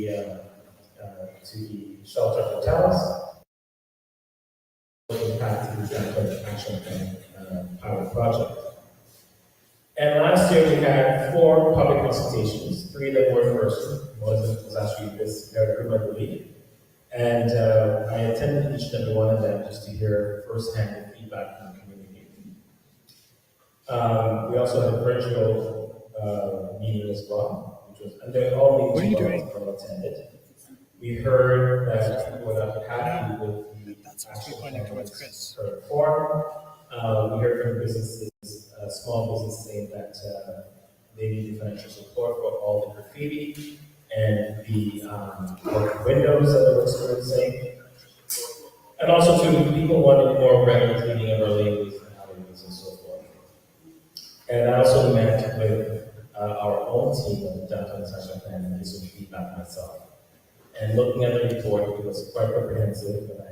to the shelter hotels, impact to the Neighbourhood Action Plan pilot project. And last year we had 4 public consultations, 3 that were in person. One was actually this very room, I believe. And I attended each and every one of them just to hear firsthand feedback from the community. We also had a virtual meeting as well, and they all meetings were attended. We heard that people were not happy with the action plans for reform. We heard from businesses, small businesses, saying that they needed financial support for all the graffiti and the broken windows that they were experiencing. And also, too, people wanted more regular cleaning of our lanes and alleyways and so forth. And I also met with our own team of the downtown action plan and gave some feedback myself. And looking at the report, it was quite comprehensive, and I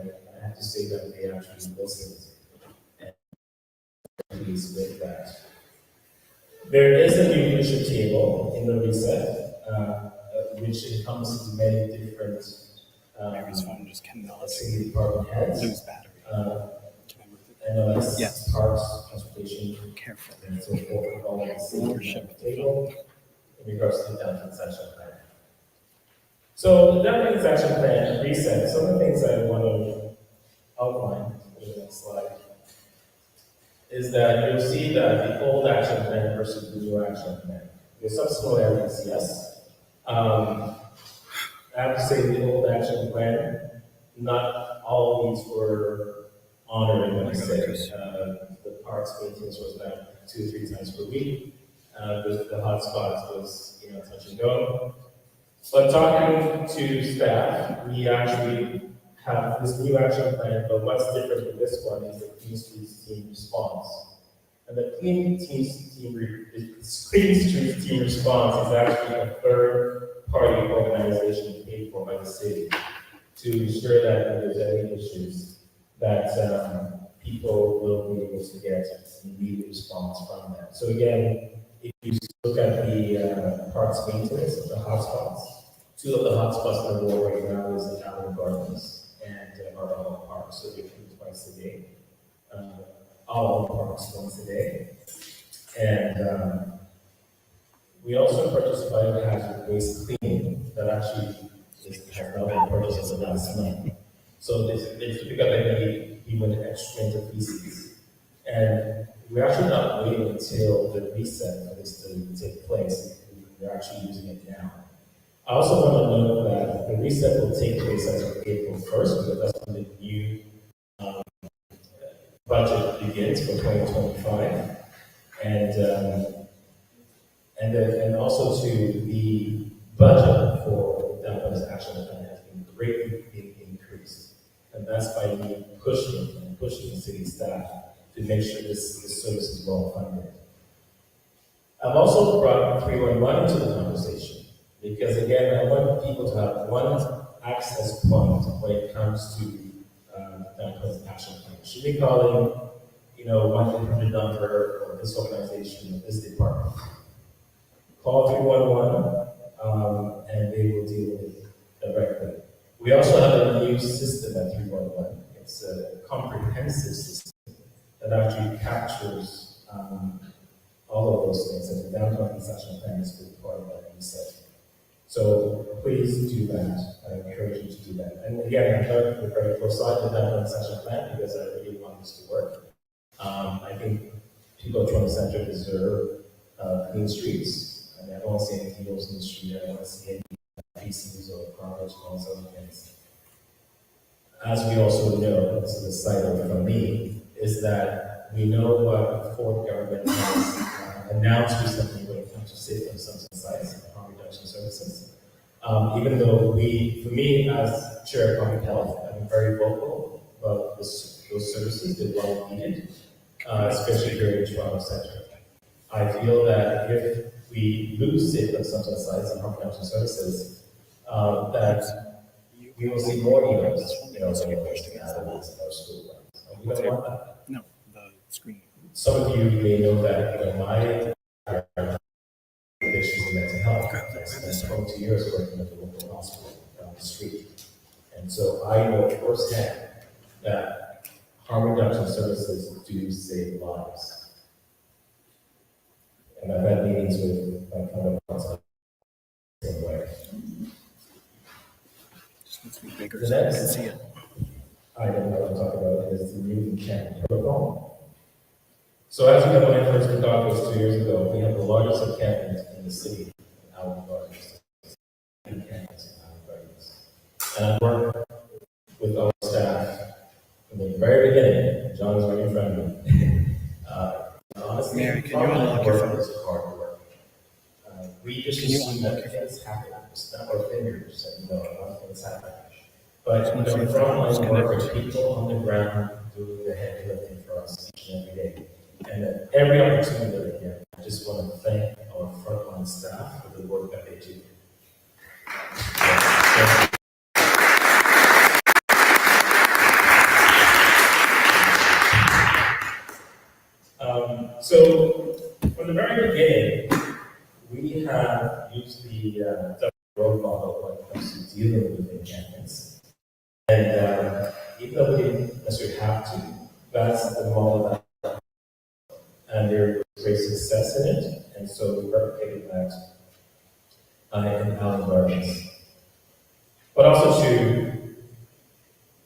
have to say that they actually listened and pleased with that. There is a new leadership table in the reset, which encompasses many different city department heads. NLS, parks, transportation, and so forth, all of the city table in regards to the downtown action plan. So the downtown action plan reset, some of the things I want to outline in the next slide is that you'll see that the old action plan versus the new action plan. There's some similarities, yes. I have to say the old action plan, not all of these were honored in what I said. The parks maintenance was about 2 or 3 times per week. The hot spots was touch and go. But talking to staff, we actually have this new action plan, but what's different from this one is the Clean Streets team response. And the Clean Streets team response is actually a third-party organization paid for by the city to ensure that if there's any issues, that people will be able to get an immediate response from them. So again, if you look at the parks maintenance of the hotspots, 2 of the hotspots that are low right now is the Allen Gardens and Arnold Park, so they clean twice a day. All of the parks once a day. And we also purchased biohazard waste cleaning that actually has now been purchased as of last month. So it's to pick up any human excrement or feces. And we're actually not waiting until the reset for this to take place. We're actually using it now. I also want to note that the reset will take place as of April 1st, because that's when the new budget begins for 2025. And also to the budget for downtown action plan has been greatly increased. And that's by me pushing the city staff to make sure this service is well funded. I've also brought 311 into the conversation because, again, I want people to have one access point when it comes to downtown action plan. Should be calling, 1-800 number or this organization or this department. Call 311 and they will deal with it directly. We also have a new system at 311. It's a comprehensive system that actually captures all of those things, and the downtown action plan is good part of that reset. So please do that. I encourage you to do that. And again, I'm not the very close side of the downtown action plan because I really want this to work. I think people at Toronto Centre deserve clean streets. I mean, I don't want to see any heels in the street. I don't want to see any PCs or cars or all those other things. As we also know, this is a side note from me, is that we know what the Ford government has announced recently when it comes to safe consumption sites and harm reduction services. Even though for me, as chair of public health, I'm very vocal about those services. They're well needed, especially here in Toronto Centre. I feel that if we lose safe consumption sites and harm reduction services, that we will see more emails, getting pushed against the walls in our school runs. We don't want that. No, the screen. Some of you may know that, my issues of mental health. I spent 22 years working at the local hospital down the street. And so I know firsthand that harm reduction services do save lives. And I've had meetings with my counterparts the same way. Just needs to be bigger The so you next can see it. item that I'll talk about is the new camping protocol. So as you know, when I first took office 2 years ago, we have the largest encampment in the city, in Allen Gardens. Encampments in Allen Gardens. And I worked with our staff from the very beginning. John's right in front of me. Honestly, Mary, can you unlock your phone? is hard work. We just assume that things happen. It's not our fingers and nothing's happening. But the frontline work are people on the ground doing the heavy lifting for us each and every day. And at every opportunity that we get, I just want to thank our frontline staff for the work that they do. So from the very beginning, we have used the road model when it comes to dealing with encampments. And even though we didn't necessarily have to, that's the model that, and there was great success in it, and so we replicated that in Allen Gardens. But also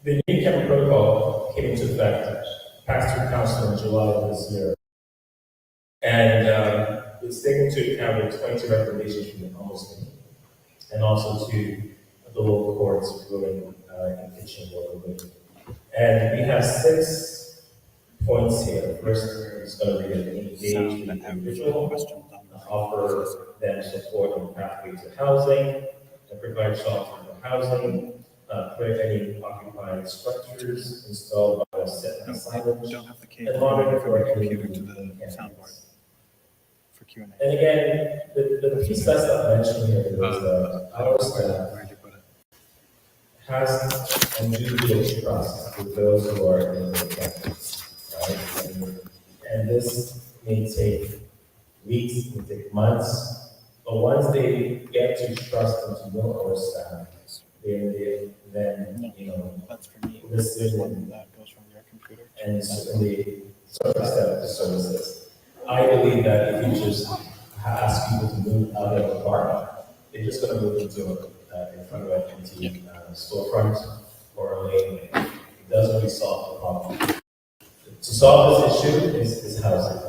the new camping protocol came into effect, passed through council in July of this year. And it's taken into account the 20 recommendations from the ombudsman, and also to the local courts ruling in kitchen water. And we have 6 points here. First, it's going to be an engage the individual, offer them support and pathway to housing, and provide shelter for housing, prevent any occupied structures installed by a set signage, Don't have the cable and monitor from your for computer to the soundboard for Q&A. And again, the piece that's not mentioned here is that our staff Where'd you put it? has and do build trust with those who are in the campus, right? And this may take weeks, it may take months, but once they get to trust and to know our staff, then That's for me. listen That goes from your computer. and certainly service that to services. I believe that if you just ask people to move out of the park, they're just going to move into in front of an empty storefront or a lane. It doesn't really solve the problem. To solve this issue is housing.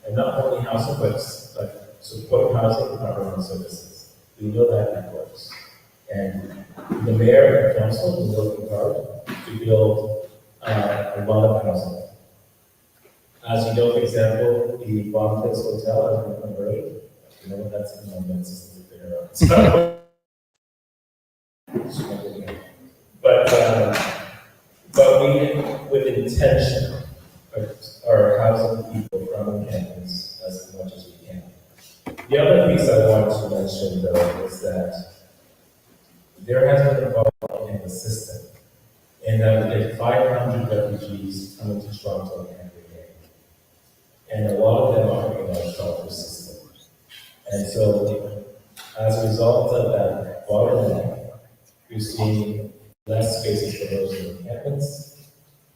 And not only housing, but support housing and government services. We know that that works. And the mayor and council is working hard to build a lot of housing. As you know, for example, the Bomb Place Hotel has been converted. You know, that's in my system to figure out. So, but we, with intention, are housing people from the campus as much as we can. The other piece I want to mention, though, is that there has been involvement in the system, and that we get 500 refugees coming to Toronto every day. And a lot of them are in our shelter system. And so, as a result of that bottleneck, we're seeing less spaces for those in the campus,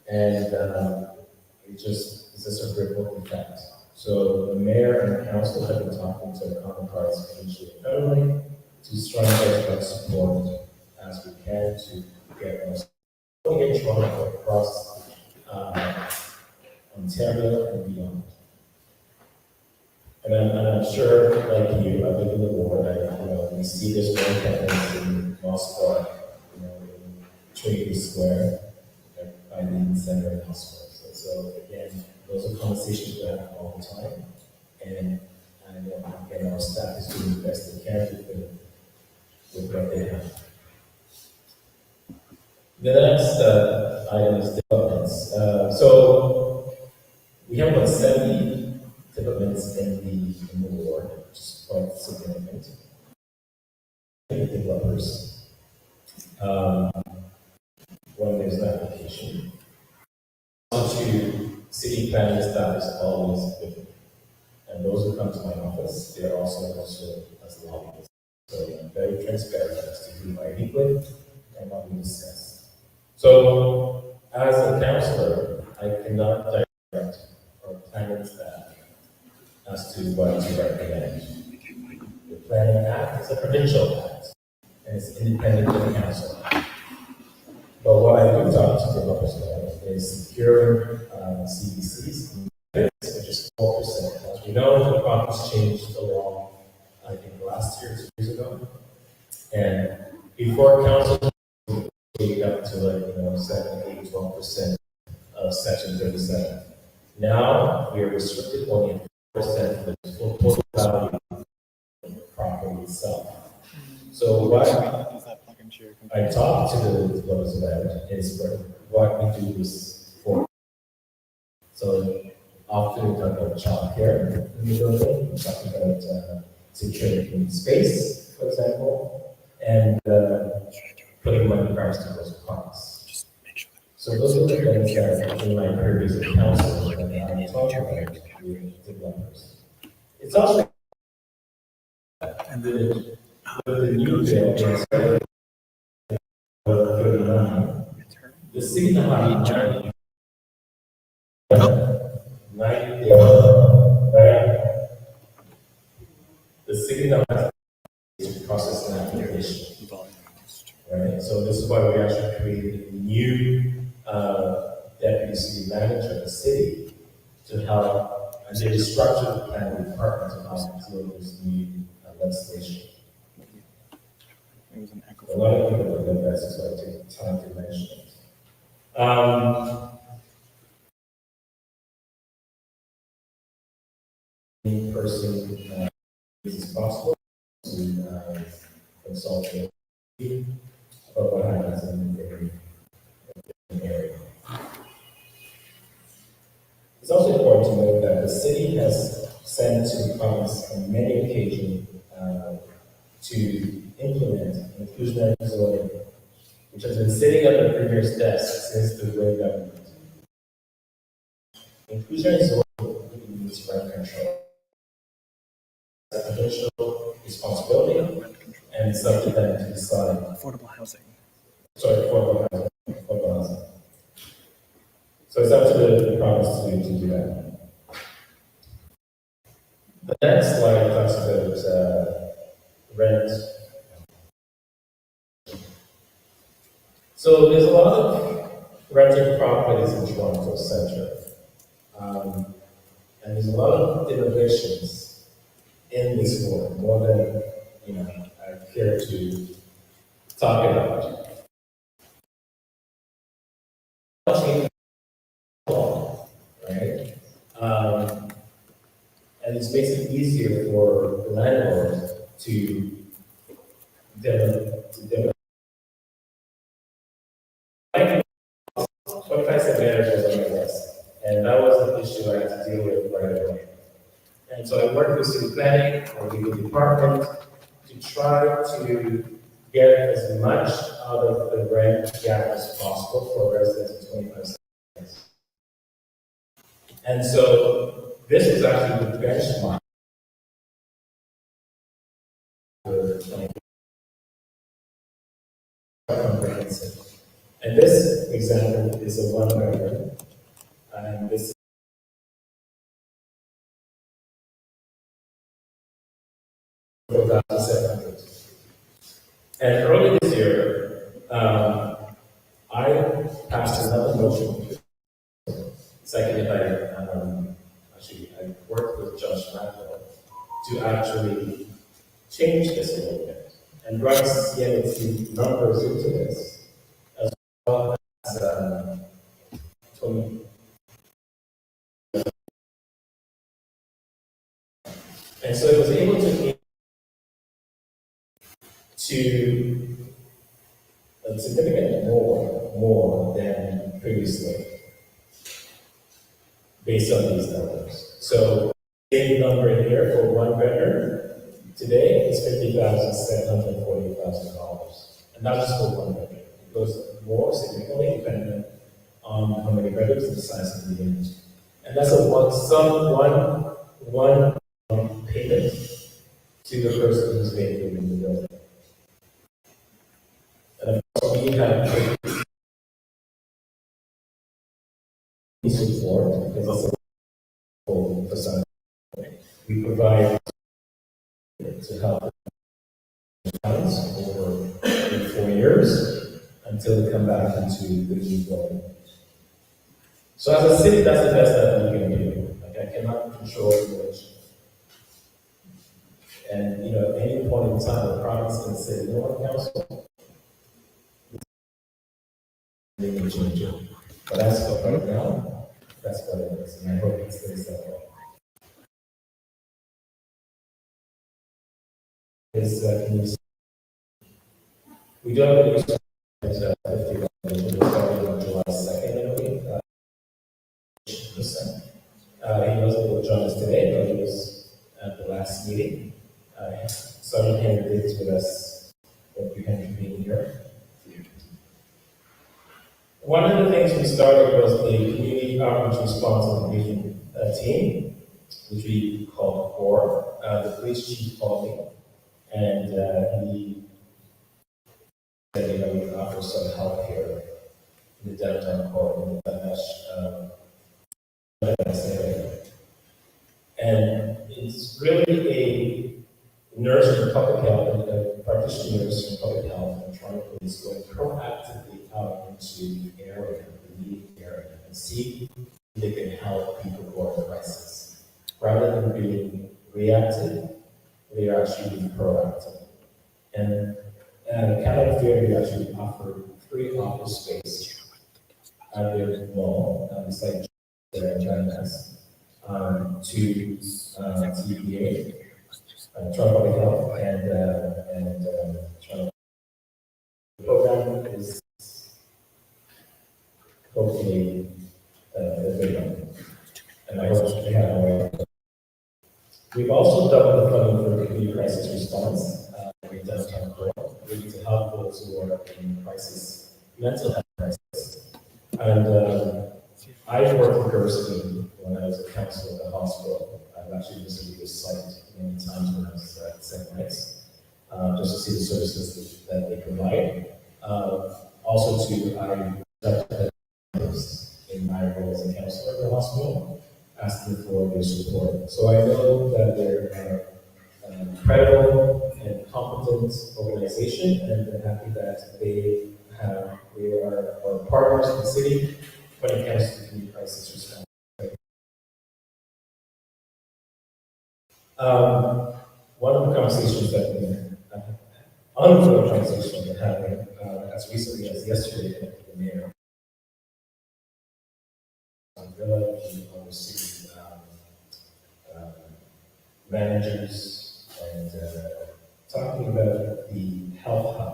and it's just a ripple effect. So the mayor and the council have been talking to the counterparts provincially and federally to strategize drug support as we can to get us Toronto across Ontario and beyond. And I'm sure, like you, I live in the ward. We see this one campus in Moscow, in Trinity Square, by the center of Moscow. So again, those are conversations we have all the time, and again, our staff is doing the best they can with what they have. The next item is developments. So we have about 70 developments in the ward, which is quite significant. Developers. When there's an application. Also, city planning staff is always good. And those who come to my office, they are also considered as lobbyists. So I'm very transparent as to who I meet with and what we discuss. So as a counselor, I cannot direct or planning staff as to what to recommend. The Planning Act is a provincial act, and it's independent of the council. But what I do talk to developers about is securing CBCs, which is 4%. As we know, the province changed the law, I think last year, 2 years ago. And before council, we got to 7, 8, 12% of section 37. Now we are restricted only at 4% of the total value of the property itself. So what I talk to the developers about is what we do is for. So often we talk about childcare in the building, we talk about securing space, for example, and putting money price to those parks. So those are the things that in my previous council that I talk about with developers. It's also and the new bill is 39. The city now has 90 right? The city now has to process an application. Right? So this is why we actually created a new deputy city manager of the city to help and they restructure the planning department to help deal with this new legislation. It was an echo. A lot of people don't know that, so I take time to mention it. Person is possible to consult with about what happens in the area. It's also important to note that the city has sent to the province on many occasions to implement inclusionary zoning, which has been sitting at the Premier's desk since the Grey government. Inclusionary zoning means rent control. It's a provincial responsibility and it's up to them to decide. Affordable housing. Sorry, affordable housing. So it's up to the province to do that. The next slide talks about rent. So there's a lot of rented properties in Toronto Centre. And there's a lot of innovations in this world, more than I care to talk about. Right? And it makes it easier for landlords to develop. 25 cent managers on my desk, and that was an issue I had to deal with right away. And so I worked with city planning or legal department to try to get as much out of the rent gap as possible for residents of 25 cents. And so this was actually the benchmark for comprehensive. And this example is a one bedroom, and this is 4,700. And early this year, I passed another motion, seconded by, I worked with Josh Randall to actually change this a little bit and bring CNC numbers into this, as well as 20. And so it was able to a significant more than previously, based on these numbers. So, the number here for one bedroom today is $50,740,000, and not just for one bedroom. It goes more significantly depending on how many bedrooms and the size of the unit. And that's a one payment to the person who's vacating the building. And of course, we have support because it's a full facade. We provide to help funds over 4 years until they come back into the new building. So as a city, that's the best that we can do. Like I cannot control the village. And at any point in time, the province can say, you know what, council, they can change it. But as for right now, that's what it is, and I hope it stays that way. We do have a use at 50 starting on July 2nd, I believe. He wasn't able to join us today, but he was at the last meeting. Sergeant Henry is with us. Thank you, Henry, for being here. One of the things we started was the community outreach response and engagement team, which we called CORE. The police chief called me, and he said, we can offer some help here in the downtown core, in the area. And it's really a nurse from public health, a practitioner nurse from public health, and Toronto Police going proactively out into the area, the needy area, and see if they can help people who are in crisis. Rather than being reactive, they are actually being proactive. And Canada Fair, we actually offer free office space at their mall, beside their agendas, to TPA, Toronto Public Health, and Toronto. The program is hopefully a big one, and I hope we have a way. We've also doubled the funding for community crisis response in downtown core, really to help those who are in crisis, mental health crisis. And I've worked with Gerstein when I was a counselor at the hospital. I've actually visited this site many times when I was at St. Mike's, just to see the services that they provide. Also, in my role as a counselor at the hospital, asking for their support. So I know that they're a credible and competent organization, and I'm happy that they are our partners in the city when it comes to community crisis response. One of the conversations that ongoing conversations we're having as recently as yesterday with the mayor. Villa, he oversees managers and talking about the health hub.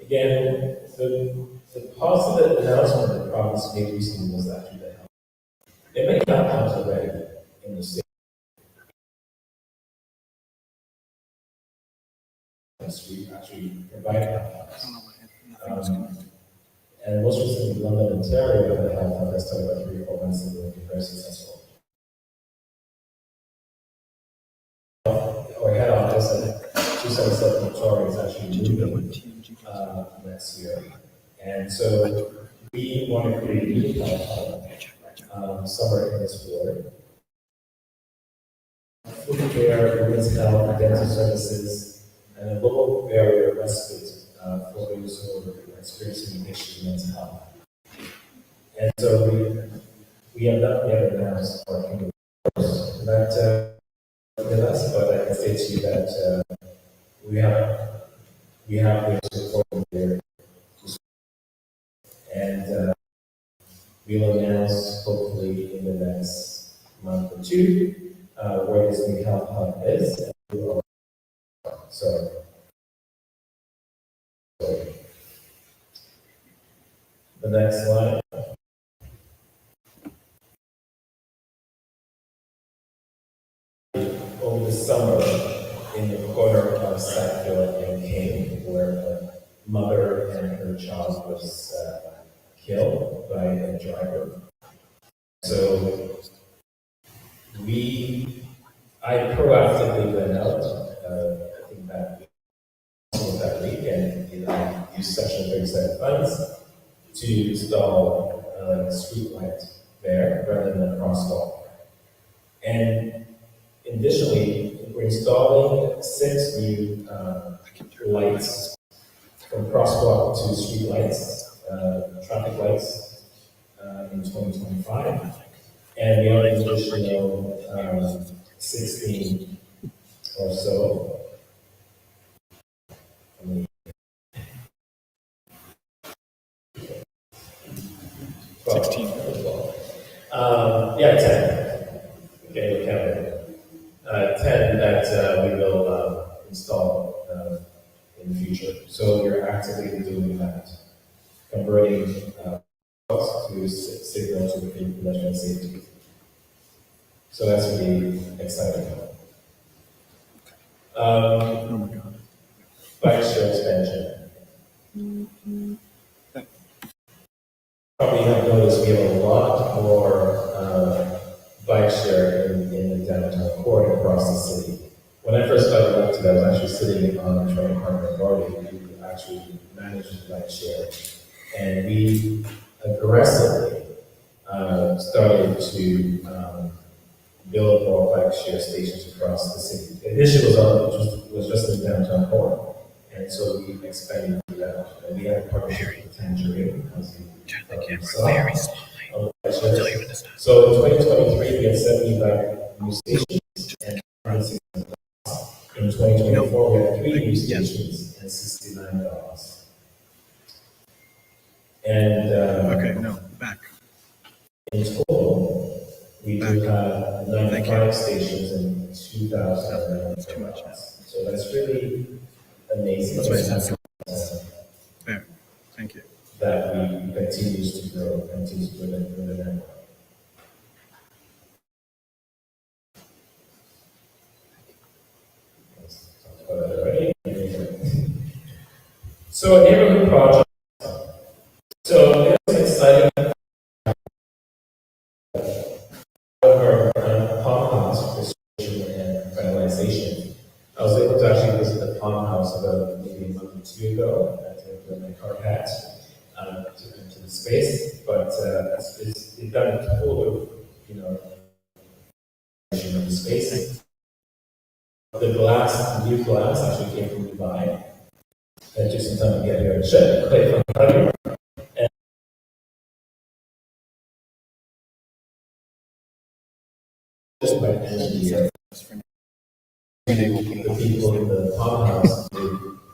Again, the positive announcement the province made recently was actually the health. They make health hubs already in the state. We actually provide health hubs. And most recently, London, Ontario, had a health hub that started about 3 or 4 months ago and was very successful. Our head office at 277 Victoria is actually moving next year. And so we want to create a new health hub somewhere in this ward. Food care, women's health, dental services, and a local barrier respite for those who are experiencing issues with mental health. And so we have not yet announced our that with us, but I can say to you that we have their support there, and we will announce hopefully in the next month or two where this new health hub is. So the next slide. Over the summer, in the corner of Sackville and King, where a mother and her child was killed by a driver. So we I proactively went out, I think that week, and used Section 37 funds to install a street light there rather than a crosswalk. And additionally, we're installing 6 new lights from crosswalk to street lights, traffic lights in 2025. And we have an additional 16 or so. Well, 16. Yeah, 10. Okay, we counted. 10 that we will install in the future. So we're actively doing that, converting to signal to pedestrian safety. So that's really exciting. Oh my God. Bike share expansion. Probably have noticed we have a lot more bike share in the downtown core across the city. When I first got elected, I was actually sitting on the Toronto Department Authority who actually managed bike share. And we aggressively started to build more bike share stations across the city. The initiative was just in downtown core, and so we expanded that out. And we have a partnership with Tangerine. Turn the camera very slowly. Until you understand. So in 2023, we had 75 new stations and 26 in 2024, we had 3 new stations and 69 dogs. And Okay, no, back. in total, we do have 95 stations and 2,000. That's too much now. So that's really amazing. That's why I said Fair. Thank you. That we continues to grow, continues to grow the network. So a neighborhood project. So it's exciting. However, Palm House restoration and finalization. I was able to actually visit the Palm House about maybe a month or 2 ago. I had to put my hard hat to enter the space, but it's done a total, of the space. The new glass actually came from Dubai. It took some time to get here and ship clay from Qatar. And just by the end of the year, the people in the Palm House,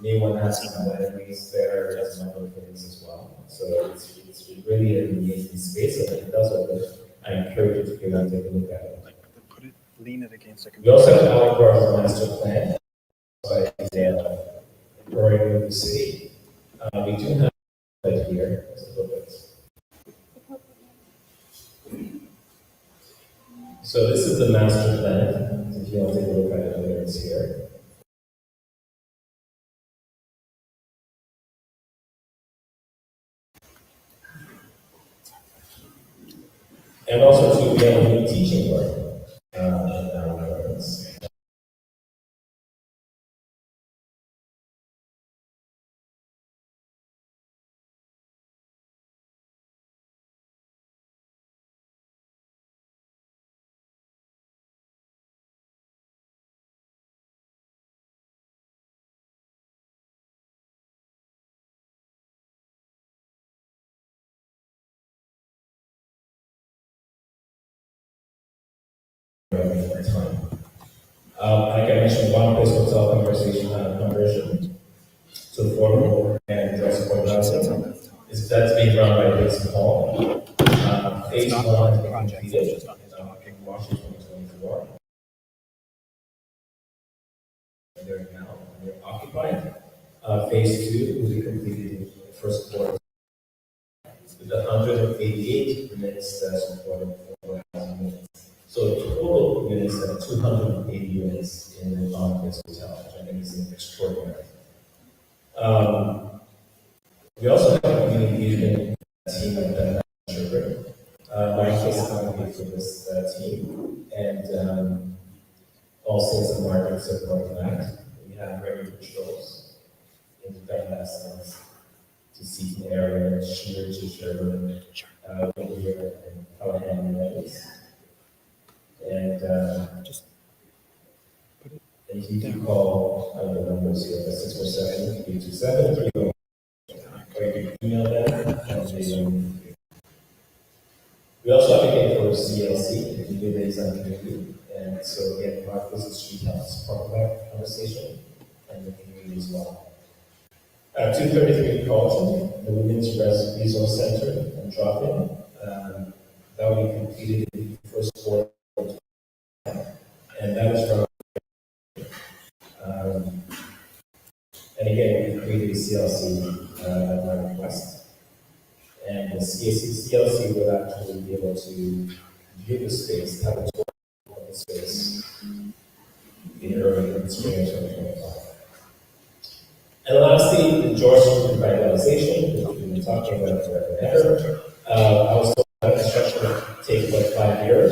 may want to have some wineries there and some other things as well. So it's really an amazing space. And if it does open, I encourage you to go and take a look at it. Put it, lean it against the We also have Alec Bar's master plan by growing with the city. We do have it here. Let's look at this. So this is the master plan. If you want to take a look at it, there it's here. And also too, we have a new teaching work in our programs. Like I mentioned, one place hotel conversion to formal and support housing that's being run by Basin Hall. Phase 1 has been completed in March 2024. They're occupied. Phase 2 will be completed in the first quarter with 188 units that supported affordable housing units. So total units are 280 units in the Bonfils Hotel, which I think is extraordinary. We also have a community engagement team at the Sugar. Mike is accompanied for this team, and all sales and markets are part of that. We have regular patrols, independent estimates to seek an area, shear to Sherwood, Whittier, and Callahan areas. And and if you call the numbers here, the 647 327 or you can email them. We also advocate for CLC, Community Liaison Committee, and so again, Mark Visit Street House, part of that conversation, and the community as well. 233 Carlton, the Women's Resource Center and drop-in, that will be completed in the first quarter, and that is from, and again, we created a CLC at my request. And the CLC will actually be able to view the space, have a tour of the space in early spring of 2025. And lastly, the George Street revitalization, which we've been talking about forever and ever. I was told that construction would take about 5 years,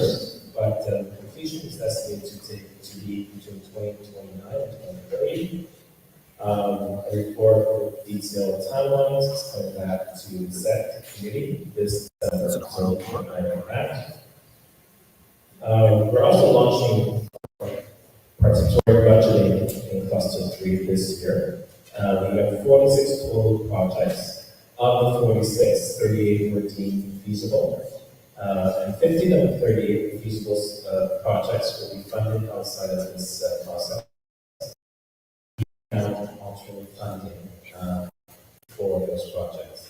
but completion is estimated to be between 2029 and 2030. A report with detailed timelines is coming back to the SEC committee this December. We're also launching participatory budgeting in cluster 3 this year. We have 46 total projects. Of the 46, 38 were deemed feasible, and 15 of the 38 feasible projects will be funded outside of this process. Alternate funding for those projects.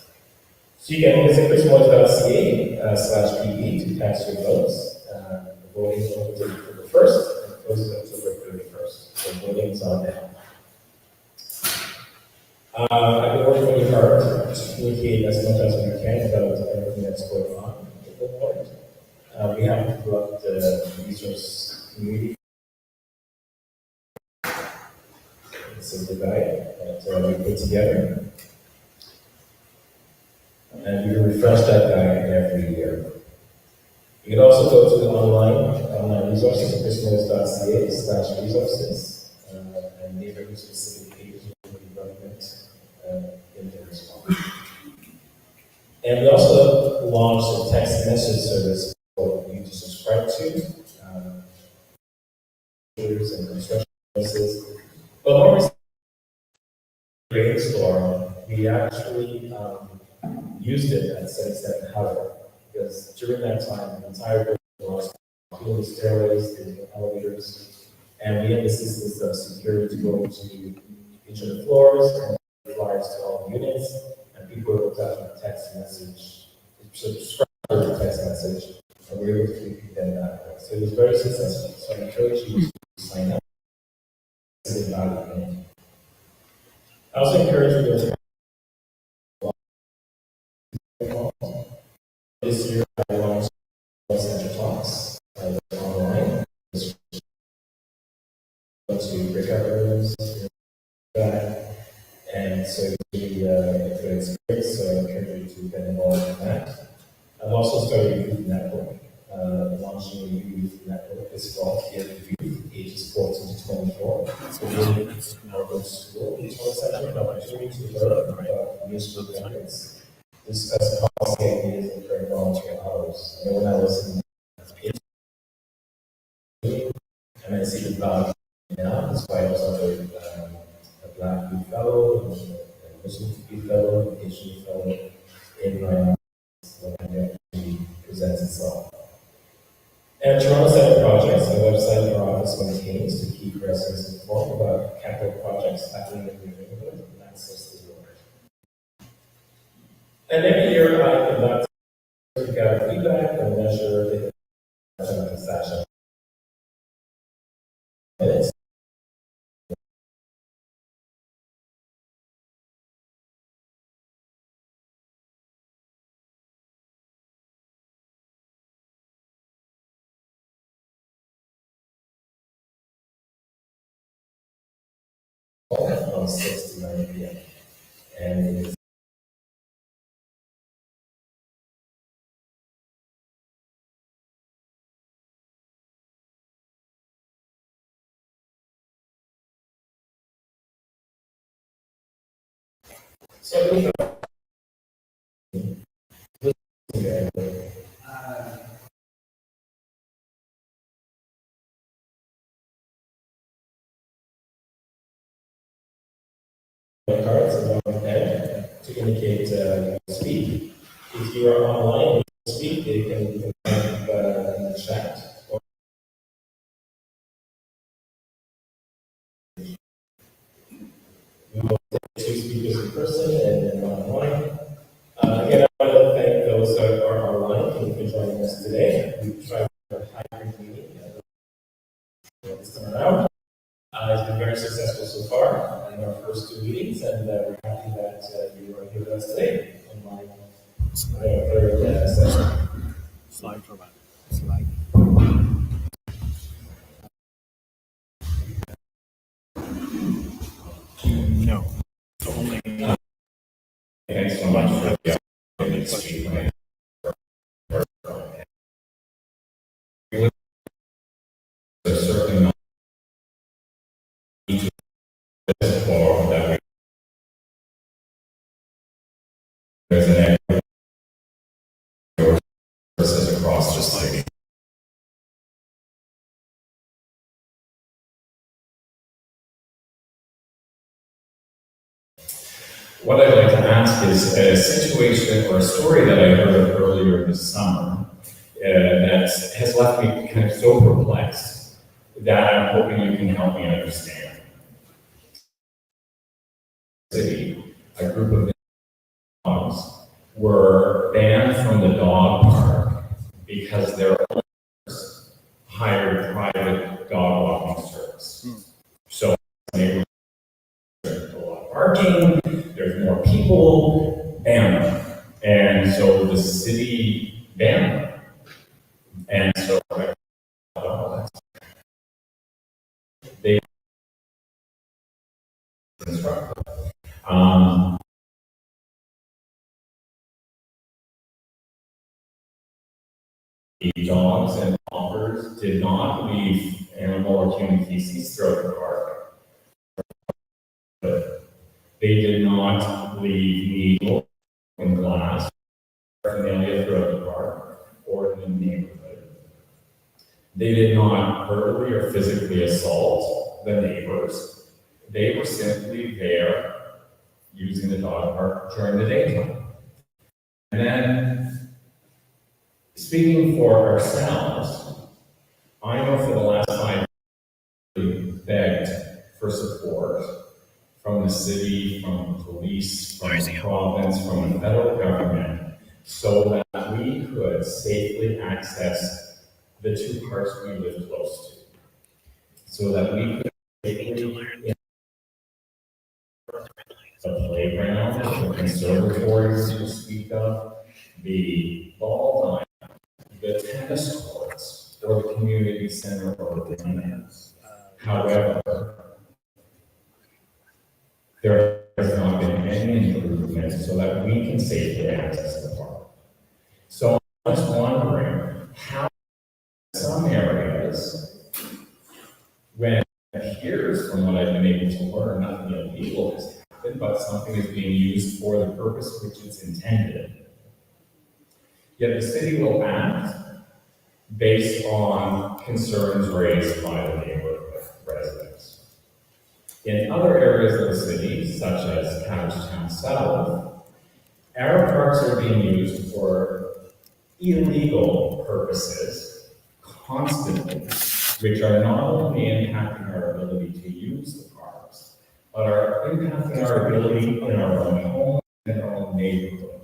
So you can visit chrismores.ca/PE to cast your votes. The voting is open for the 1st and closes October 31st. So voting is on now. I've been working really hard to communicate as much as we can about everything that's going on at the point. We have throughout the resource community. It's a guide that we put together. And we refresh that guide every year. You can also go to the online resources at chrismores.ca/resources and neighborhood specific pages for the government in there as well. And we also launched a text message service for you to subscribe to, and construction services. But more recently, brainstorm, we actually used it at 77 Howard, because during that time, the entire building was full of stairways, the elevators, and we had the systems of security to go into each of the floors and flyers to all the units, and people were able to have a text message, subscribe to the text message, and we were able to keep them that way. So it was very successful. So I encourage you to sign up. I also encourage you to this year I launched Center Talks online to breakout rooms, and so it's really a good experience. So I encourage you to get involved in that. I've also started a youth network, launching a youth network this fall to get youth ages 14 to 24. So we're in Neighbourhood School, an opportunity to learn about musical benefits, discuss policy ideas, and create volunteer hours. And when I was and I see the value now, despite also a Black youth fellow, a Muslim youth fellow, an Asian youth fellow in my presents itself. And Toronto Center Projects, the website our office maintains to keep residents informed about capital projects happening in your neighborhood and access to the work. And every year I conduct to gather feedback and measure the session. Minutes. From 6 to 9 p.m. And it is So please, cards above the head to indicate speak. If you are online and you speak, you can type in the chat. We will take 2 speakers in person and then online. Again, I want to thank those that are online. Thank you for joining us today. We tried a hybrid meeting this time around. It's been very successful so far in our first 2 meetings, and we're happy that you are here with us today on my third session. Slide for that. Slide. No. The only. Thanks so much for the opportunity to speak. There's certainly not each of this forum that we there's an services across the city. What I'd like to ask is a situation or a story that I heard earlier this summer that has left me kind of so perplexed that I'm hoping you can help me understand. A group of dogs were banned from the dog park because their owners hired private dog walking service. So there's a lot of barking, there's more people, ban them. And so the city banned them. And so they the dogs and walkers did not leave animal or human feces throughout the park. They did not leave needle and glass paraphernalia throughout the park or in the neighborhood. They did not verbally or physically assault the neighbors. They were simply there using the dog park during the daytime. And then, speaking for ourselves, I know for the last 5 years we begged for support from the city, from the police, from the province, from the federal government, so that we could safely access the 2 parks we live close to. So that we could safely the playground, the conservatories you speak of, the ball diamond, the tennis courts, or the community center or the tennis. However, there has not been any improvement so that we can safely access the park. So I'm just wondering how some areas, when it appears from what I've been able to learn, nothing illegal has happened, but something is being used for the purpose which it's intended. Yet the city will act based on concerns raised by the neighborhood residents. In other areas of the city, such as Cabbagetown South, our parks are being used for illegal purposes constantly, which are not only impacting our ability to use the parks, but are impacting our ability in our own home and our own neighborhood.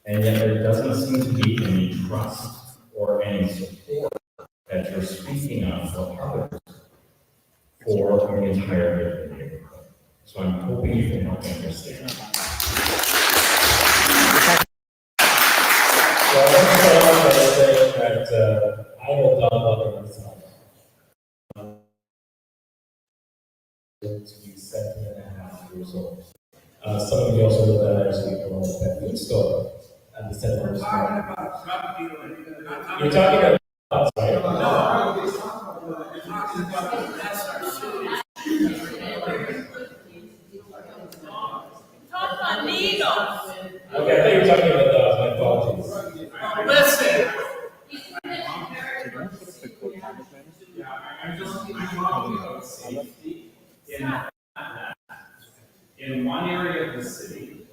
And yet there doesn't seem to be any trust or any support that you're speaking of for others for the entirety of the neighborhood. So I'm hoping you can help me understand. So I want to start off by saying that I will dog lover myself. To be 7.5 years old. Some of you also know that I actually own a pet food store at the center of the You're talking about, right? No. Okay, I thought you were talking about dogs. My apologies. Listen. I'm talking about safety in one area of the city.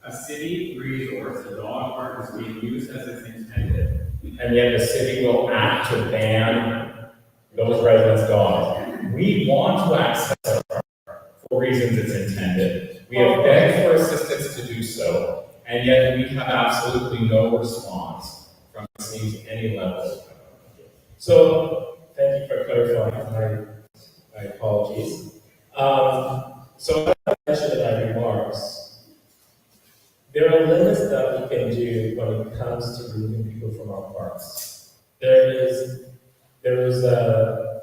A city resource, a dog park is being used as it's intended. And yet the city will act to ban those residents' dogs. We want to access our park for reasons it's intended. We have begged for assistance to do so, and yet we have absolutely no response from the city to any level. So, thank you for clarifying my apologies. So, as I mentioned in my remarks, there are limits that we can do when it comes to removing people from our parks. There's a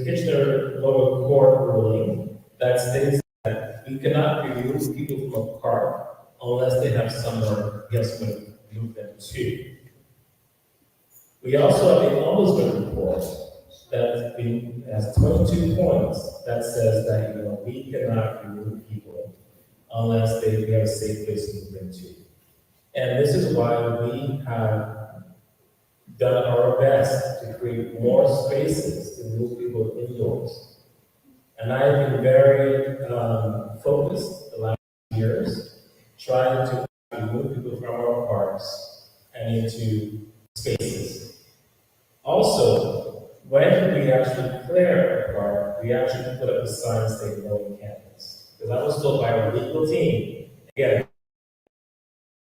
Kitchener lower court ruling that states that we cannot remove people from a park unless they have somewhere else to move them to. We also have an ombudsman report that has 22 points that says that we cannot remove people unless we have a safe place to move them to. And this is why we have done our best to create more spaces to move people indoors. And I've been very focused the last years, trying to move people from our parks and into spaces. Also, when we actually clear a park, we actually put up a sign saying no on campus. Because I was told by our legal team, again,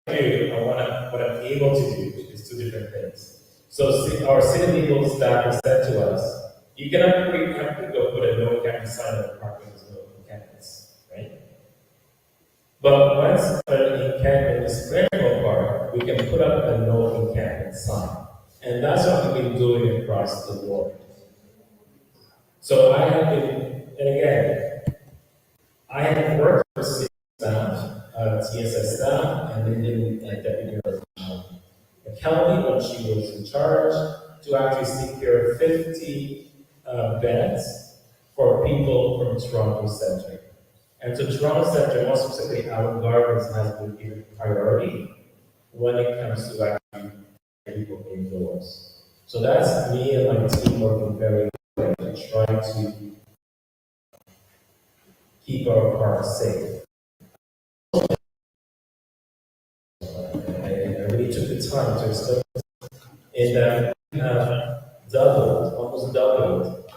what I'm able to do is two different things. So our city legal staff has said to us, you cannot go put a no campus sign on the park when there's no campus, right? But once an encampment is cleared from a park, we can put up a no encampment sign. And that's what we've been doing across the board. So I have been, and again, I have worked for city staff, TSS staff, and then Deputy Mayor McKelvey when she was in charge to actually secure 50 beds for people from Toronto Centre. And so Toronto Centre, more specifically our gardens, has been given priority when it comes to actually people indoors. So that's me and my team working very hard to try to keep our parks safe. I really took the time to explain in that we have almost doubled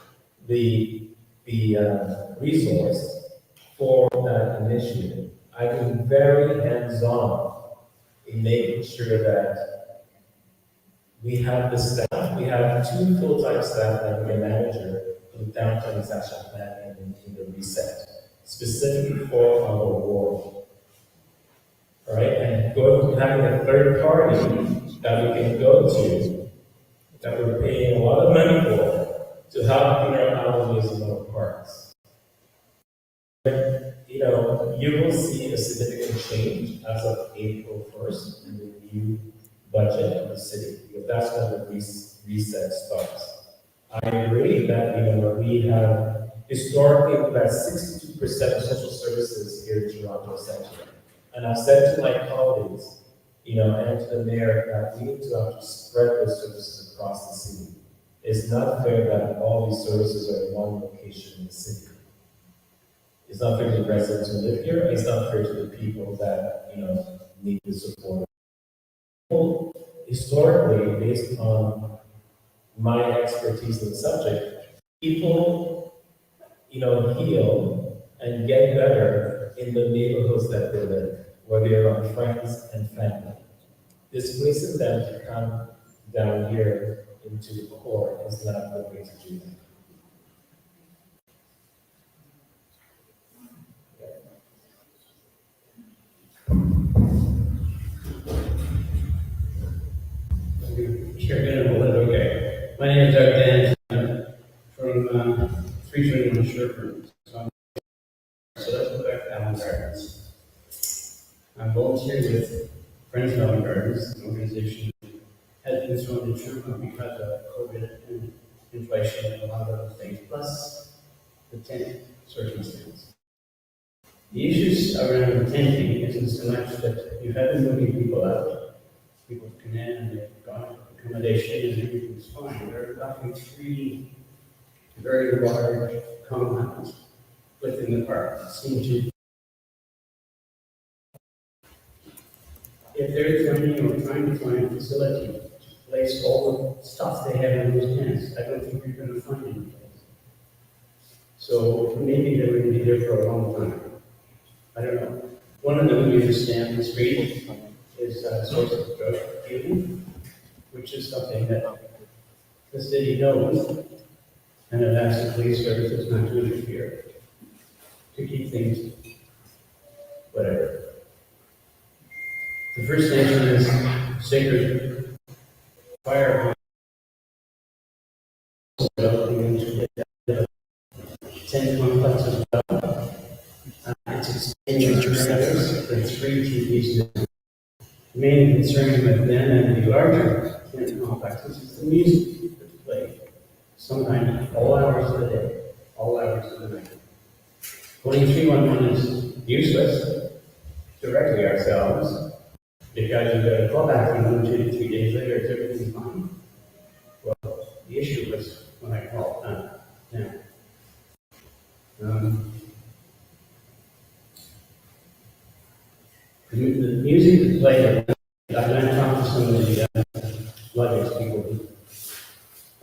the resource for that initiative. I've been very hands-on in making sure that we have the staff. We have 2 full-time staff and a manager for the downtown action plan and in the reset, specifically for our ward. All right, and having a third party that we can go to, that we're paying a lot of money for, to help clean our alleys in our parks. You will see a significant change as of April 1st in the new budget of the city, because that's when the reset starts. I agree that we have historically about 62% of social services here in Toronto Centre. And I've said to my colleagues, and to the mayor, that we need to have to spread those services across the city. It's not fair that all these services are in one location in the city. It's not fair to the residents who live here. It's not fair to the people that need the support. Historically, based on my expertise in the subject, people heal and get better in the neighborhoods that they live, where they are on friends and family. Displacing them to come down here into the core is not the way to do that. Okay. My name is Doug Dan from 321 Sherburne. So let's go back to Allen Gardens. I'm volunteering with Friends of Allen Gardens, an organization that has been thrown into Sherburne because of COVID and inflation and a lot of other things, plus the tent circumstance. The issues around tenting isn't so much that you have been moving people out. People come in and they've got accommodation and everything's fine. There are roughly 3 very large compounds within the park that seem to, if they're trying to find a facility to place all the stuff they have in those tents, I don't think you're going to find any place. So maybe they're going to be there for a long time. I don't know. One of them, we understand the street is a source of drug dealing, which is something that the city knows, and it asks the police services not to interfere, to keep things, whatever. The First Nation is sacred fire. Developing into 10 complexes. It's expanding for 3 TVs now. The main concern with them and the larger complexes is the music that's played. Sometimes all hours of the day, all hours of the night. Calling 311 is useless directly ourselves because you've got to call back on them 2 to 3 days later, it's everything's fine. Well, the issue was when I called now. The music is played. I've been talking to some of the luggage people who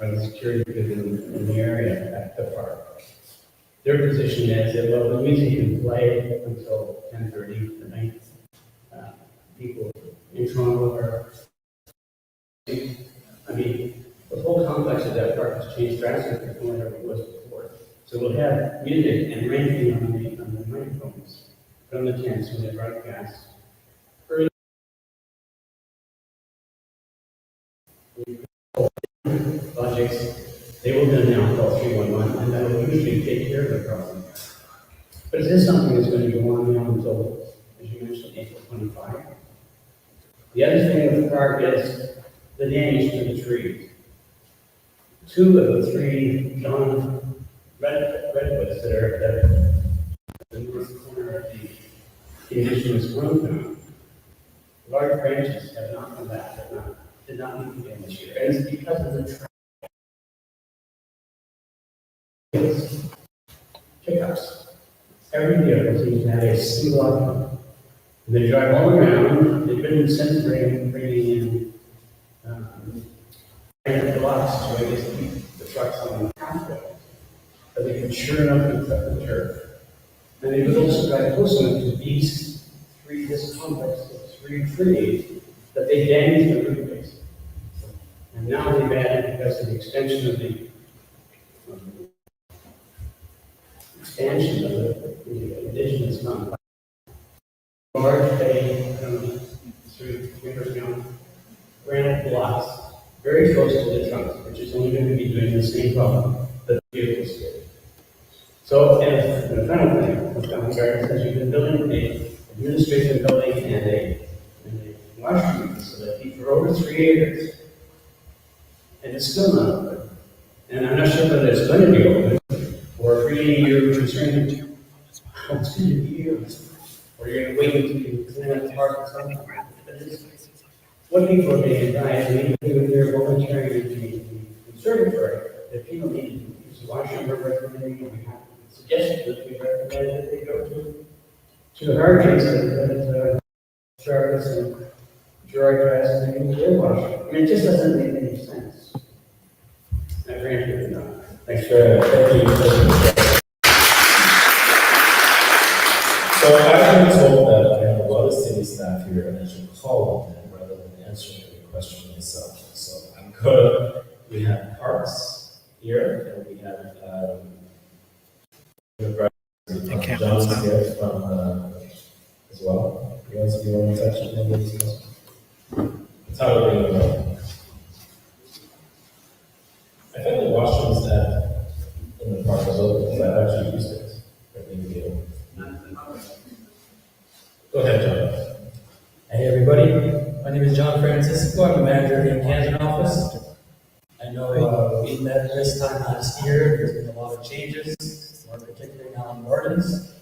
are the security people in the area at the park. Their position is that, well, the music can play until 10:30 at night. People in Toronto are, I mean, the whole complex of that park has changed drastically from whatever it was before. So we'll have music and ranking on the microphones from the tents when they broadcast. Projects, they will then now call 311, and that will usually take care of the problem. But is this something that's going to go on now until, as you mentioned, April 25? The other thing with the park is the damage to the trees. 2 of the 3 redwoods that are at the north corner of the indigenous growth zone, large branches have not come back, did not meet again this year. And it's because of the pickups. Every vehicle seems to have a single outcome. They drive all around. They've been since bringing in blocks to, I guess, keep the trucks on the pathway. But they can sure enough accept the turf. And they would also drive close enough to this complex of 3 trees that they damage the root base. And now they've added, because of the expansion of the indigenous complex, large bay through Neighbourhood granite blocks very close to the trunks, which is only going to be doing the same problem that the vehicles did. So, and the final thing, the Town Garden says you've been building an administration building and a washroom facility for over 3 acres. And it's still not open. And I'm not sure whether it's going to be open, or really you're concerned it's going to be used, or you're going to wait until you clean up the park or something. What people are being advised, maybe they're volunteering in the conservatory, that people need to use the washroom, we're recommending, or we have suggested that we recommend that they go to the hurricanes that Jarvis and Gerard Grass and use their washroom. I mean, it just doesn't make any sense. I grant you it not. Thanks for thank you. So I've been told that I have a lot of city staff here and I should call on them rather than answering the question myself. So I'm good. We have Parks here and we have John's here from as well. You guys want to touch on any of these questions? That's how we're going to go. I found the washrooms in the park as well because I've actually used it. Go ahead, John. Hey everybody, my name is John Francisco. I'm the manager of the Canada office. I know we met this time last year. There's been a lot of changes, more particularly now in Gordon's.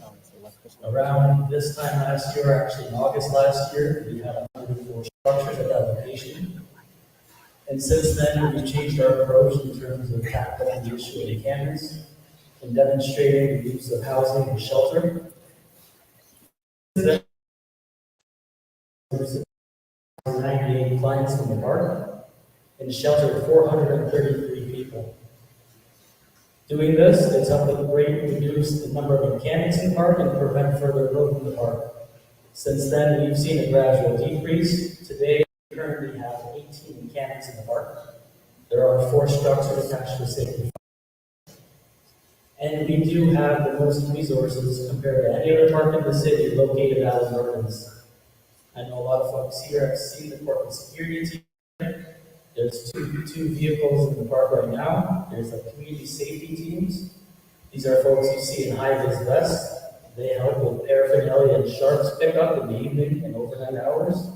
Around around this time last year, actually in August last year, we had 104 structures at that location. And since then, we've changed our approach in terms of tackling the issue of encampments and demonstrating the use of housing and shelter. There's 98 clients from the park and sheltered 433 people. Doing this, it's helped to greatly reduce the number of encampments in the park and prevent further growth in the park. Since then, we've seen a gradual decrease. Today, we currently have 18 encampments in the park. There are 4 structures attached to the city. And we do have the most resources compared to any other park in the city located out in Gardens. I know a lot of folks here have seen the corporate security team. There's two vehicles in the park right now. There's the community safety teams. These are folks you see in high-vis vests. They help with paraphernalia and sharps pickup in the evening and overnight hours.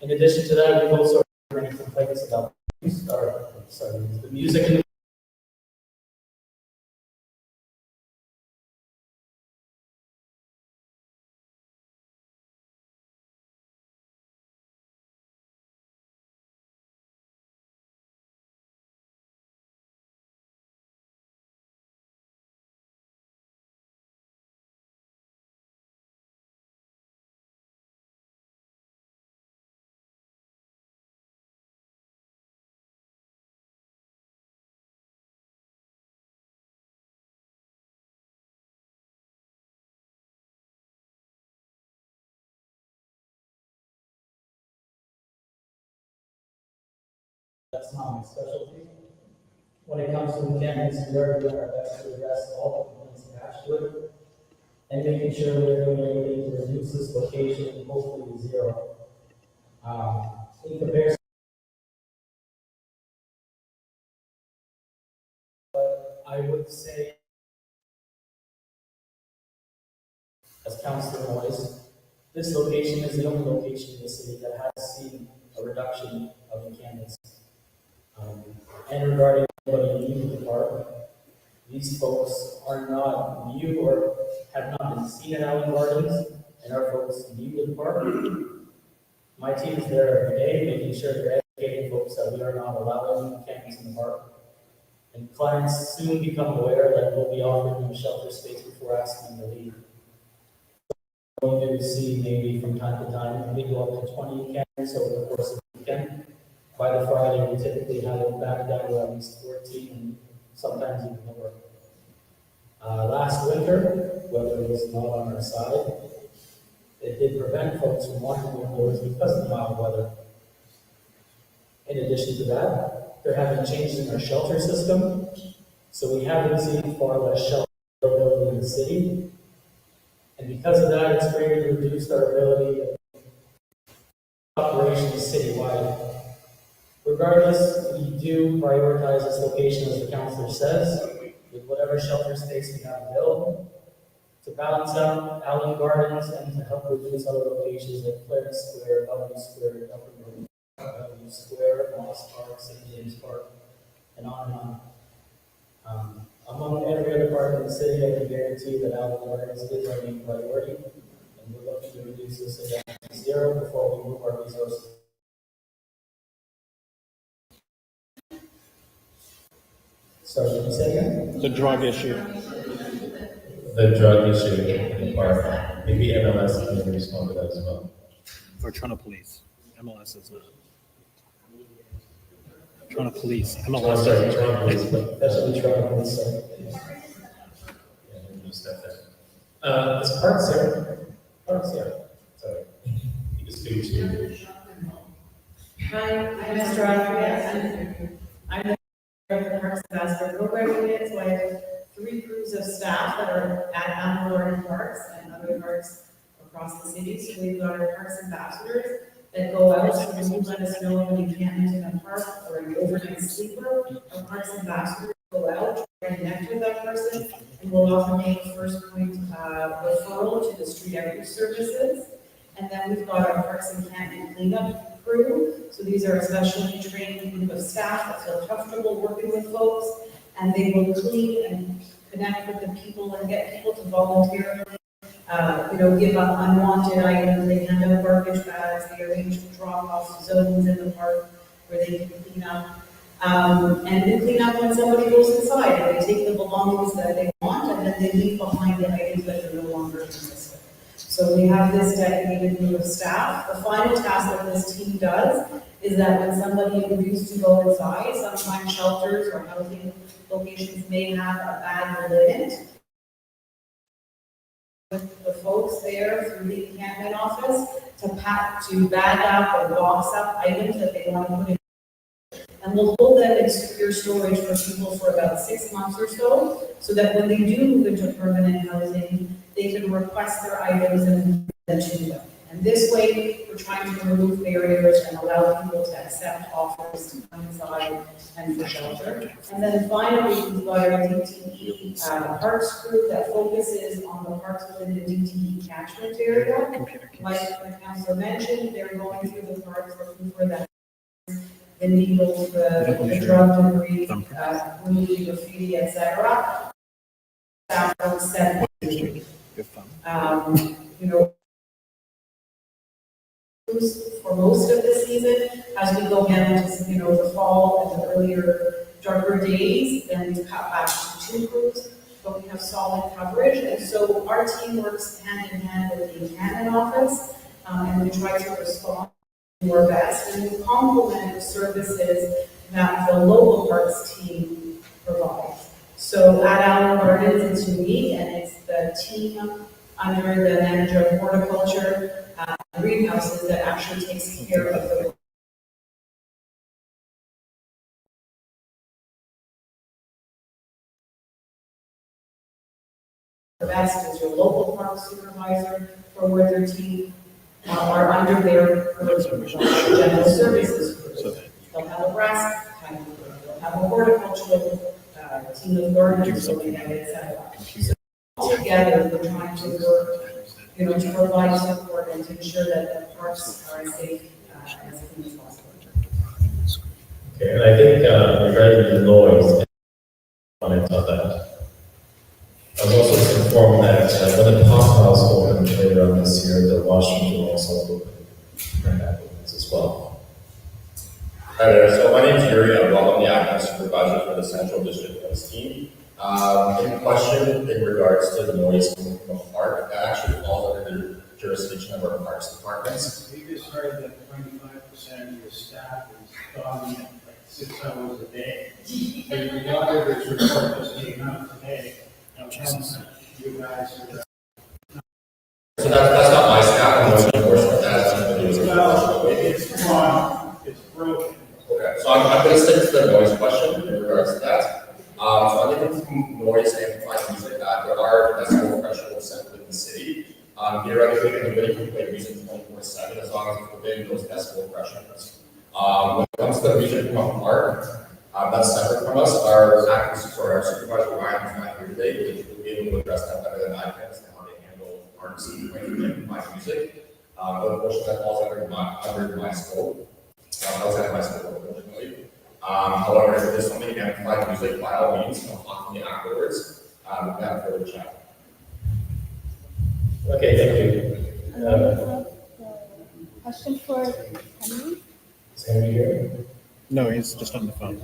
In addition to that, we've also heard many complaints about the music in the That's not my specialty. When it comes to encampments, we are doing our best to address all the complaints attached to it and making sure we're doing everything to reduce this location and hopefully to zero. In comparison, but I would say, as Councilor Moyes, this location is the only location in the city that has seen a reduction of encampments. And regarding anybody new to the park, these folks are not new or have not been seen at Allen Gardens, and are folks new to the park. My team is there every day, making sure they're educating folks that we are not allowing encampments in the park. And clients soon become aware that we'll be offering them shelter space before asking them to leave. We do see maybe from time to time, we go up to 20 encampments over the course of the weekend. By the Friday, we typically have it back down to at least 14 and sometimes even more. Last winter, weather was not on our side. It did prevent folks from walking indoors because of the mild weather. In addition to that, there have been changes in our shelter system, so we haven't seen far less shelter availability in the city. And because of that, it's greatly reduced our ability of operations citywide. Regardless, we do prioritize this location, as the councilor says, with whatever shelter space we have available, to balance out Allen Gardens and to help reduce other locations like Clarence Square, W Square, W Square, Moss Park, St. James Park, and on. Among every other park in the city, I can guarantee that Allen Gardens is our main priority, and we're looking to reduce this again to zero before we move our resources. Sorry, did you say again? The drug issue. The drug issue in the park, maybe MLS can respond to that as well. Or Toronto Police. MLS is not. Toronto Police. MLS. Sorry, Toronto Police, but That's what we try to do, so. yeah, we'll just step there. This park's here. Park's here. Sorry. You can speak to. Hi, I'm Mr. Andrea. I'm the Parks Ambassador Program Unit, so I have 3 crews of staff that are at Allen Garden Parks and other parks across the city. So we've got our Parks Ambassadors that go out, so when you let us know when you can't enter the park or an overnight sleeper, our Parks Ambassadors go out, try and connect with that person, and we'll often make a first point referral to the street outreach services. And then we've got our Parks and Camping cleanup crew. So these are a specially trained group of staff that feel comfortable working with folks, and they will clean and connect with the people and get people to volunteer give up unwanted items, they hand out garbage bags, they arrange drop-off zones in the park where they can clean up. And they clean up when somebody goes inside, and they take the belongings that they want, and then they leave behind the items that are no longer interested. So we have this dedicated group of staff. The final task that this team does is that when somebody agrees to go inside, sometimes shelters or housing locations may have a bag limit. With the folks there through the encampment office to bag up or box up items that they want to put in. And we'll hold them in secure storage for people for about 6 months or so that when they do move into permanent housing, they can request their items and then to them. And this way, we're trying to remove barriers and allow people to accept offers to come inside and for shelter. And then finally, we've got our DTE parks group that focuses on the parks within the DTE catchment area. Like the councilor mentioned, they're going through the parks looking for that the needles, the drug debris, removing graffiti, etc. Staff will send, for most of the season, as we go down to, the fall and the earlier, darker days, then we cut back to 2 crews, but we have solid coverage, and so our team works hand in hand with the encampment office, and we try to respond our best, and we complement the services that the local parks team provides. So at Allen Gardens, it's unique, and it's the team under the manager of horticulture greenhouses that actually takes care of the best is your local park supervisor, or where their team are under their general services group. They'll have a grass cutting group, they'll have a horticultural team of gardeners, etc. So all together, we're trying to work, to provide support and to ensure that the parks are as safe as clean as possible. Okay, and I think regarding the noise, comment on that. I was also informed that when the pop house opened later on this year, the washrooms will also open as well. Hi there, so my name is Yuri. I'm the acting supervisor for the Central District Police team. In question in regards to the noise coming from a park, that actually falls under the jurisdiction of our parks departments. We just heard that 25% of your staff is dogging it like 6 hours a day. But the auditor's report just came out today. You guys are. So that's not my staff, I'm not enforcement, that has nothing to do with it. Well, it's wrong, it's broken. Okay, so I'm going to stick to the noise question in regards to that. So I think it's noise amplified music, there are decibel thresholds set within the city. Theoretically, anybody can play music 24/7 as long as it's within those decibel thresholds. When it comes to the music from a park, that's separate from us. Our supervisor Ryan is not here today, but he'll be able to address that better than I can as to how they handle artists and amplified music. But unfortunately, that falls under my scope. Outside my scope, unfortunately. However, if there's something amplified music, by all means, talk to me afterwards. We can have further chat. Okay, thank you. Question for Henry? Is Henry here? No, he's just on the phone.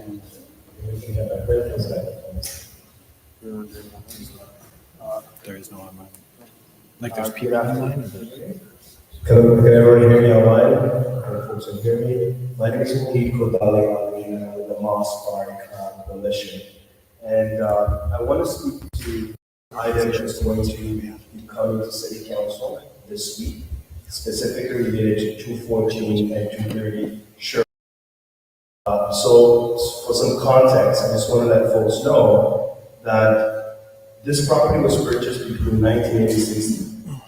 We can have a break for a second. There is no online. Like there's people online? Can everyone hear me online? Can folks can hear me? My name is Mohit Kodali. I'm with the Moss Park Coalition. And I want to speak to an item that's going to be coming to City Council this week, specifically related to 214 and 230 Sherwood. So for some context, I just want to let folks know that this property was purchased between 1986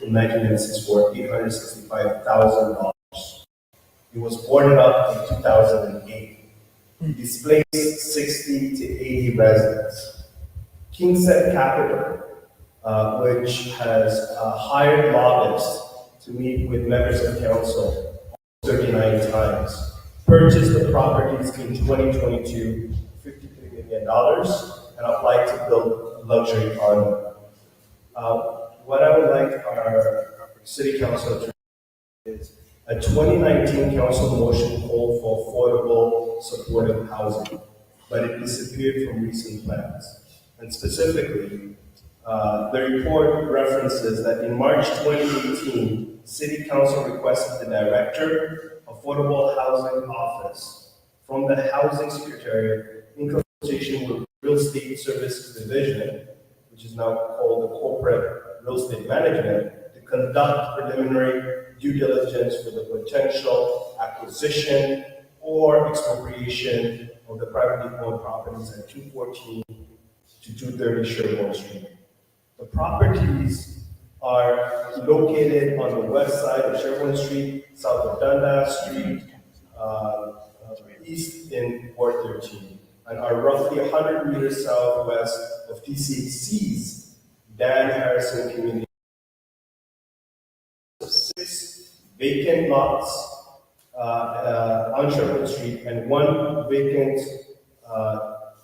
and 1996 for $865,000. It was boarded up in 2008. Displaced 60 to 80 residents. Kingset Capital, which has hired lobbyists to meet with members of council 39 times, purchased the properties in 2022, $53 million, and applied to build luxury condo. what I would like our city council to is a 2019 council motion called for affordable supportive housing, but it disappeared from recent plans. And specifically, the report references that in March 2018, City Council requested the Director, Affordable Housing Office from the Housing Secretariat in consultation with Real Estate Services Division, which is now called the Corporate Real Estate Management, to conduct preliminary due diligence for the potential acquisition or expropriation of the privately owned properties at 214 to 230 Sherbourne Street. The properties are located on the west side of Sherbourne Street, south of Dundas Street, east in Ward 13, and are roughly 100 meters southwest of TCC's Dan Harrison Community. 6 vacant lots on Sherbourne Street and 1 vacant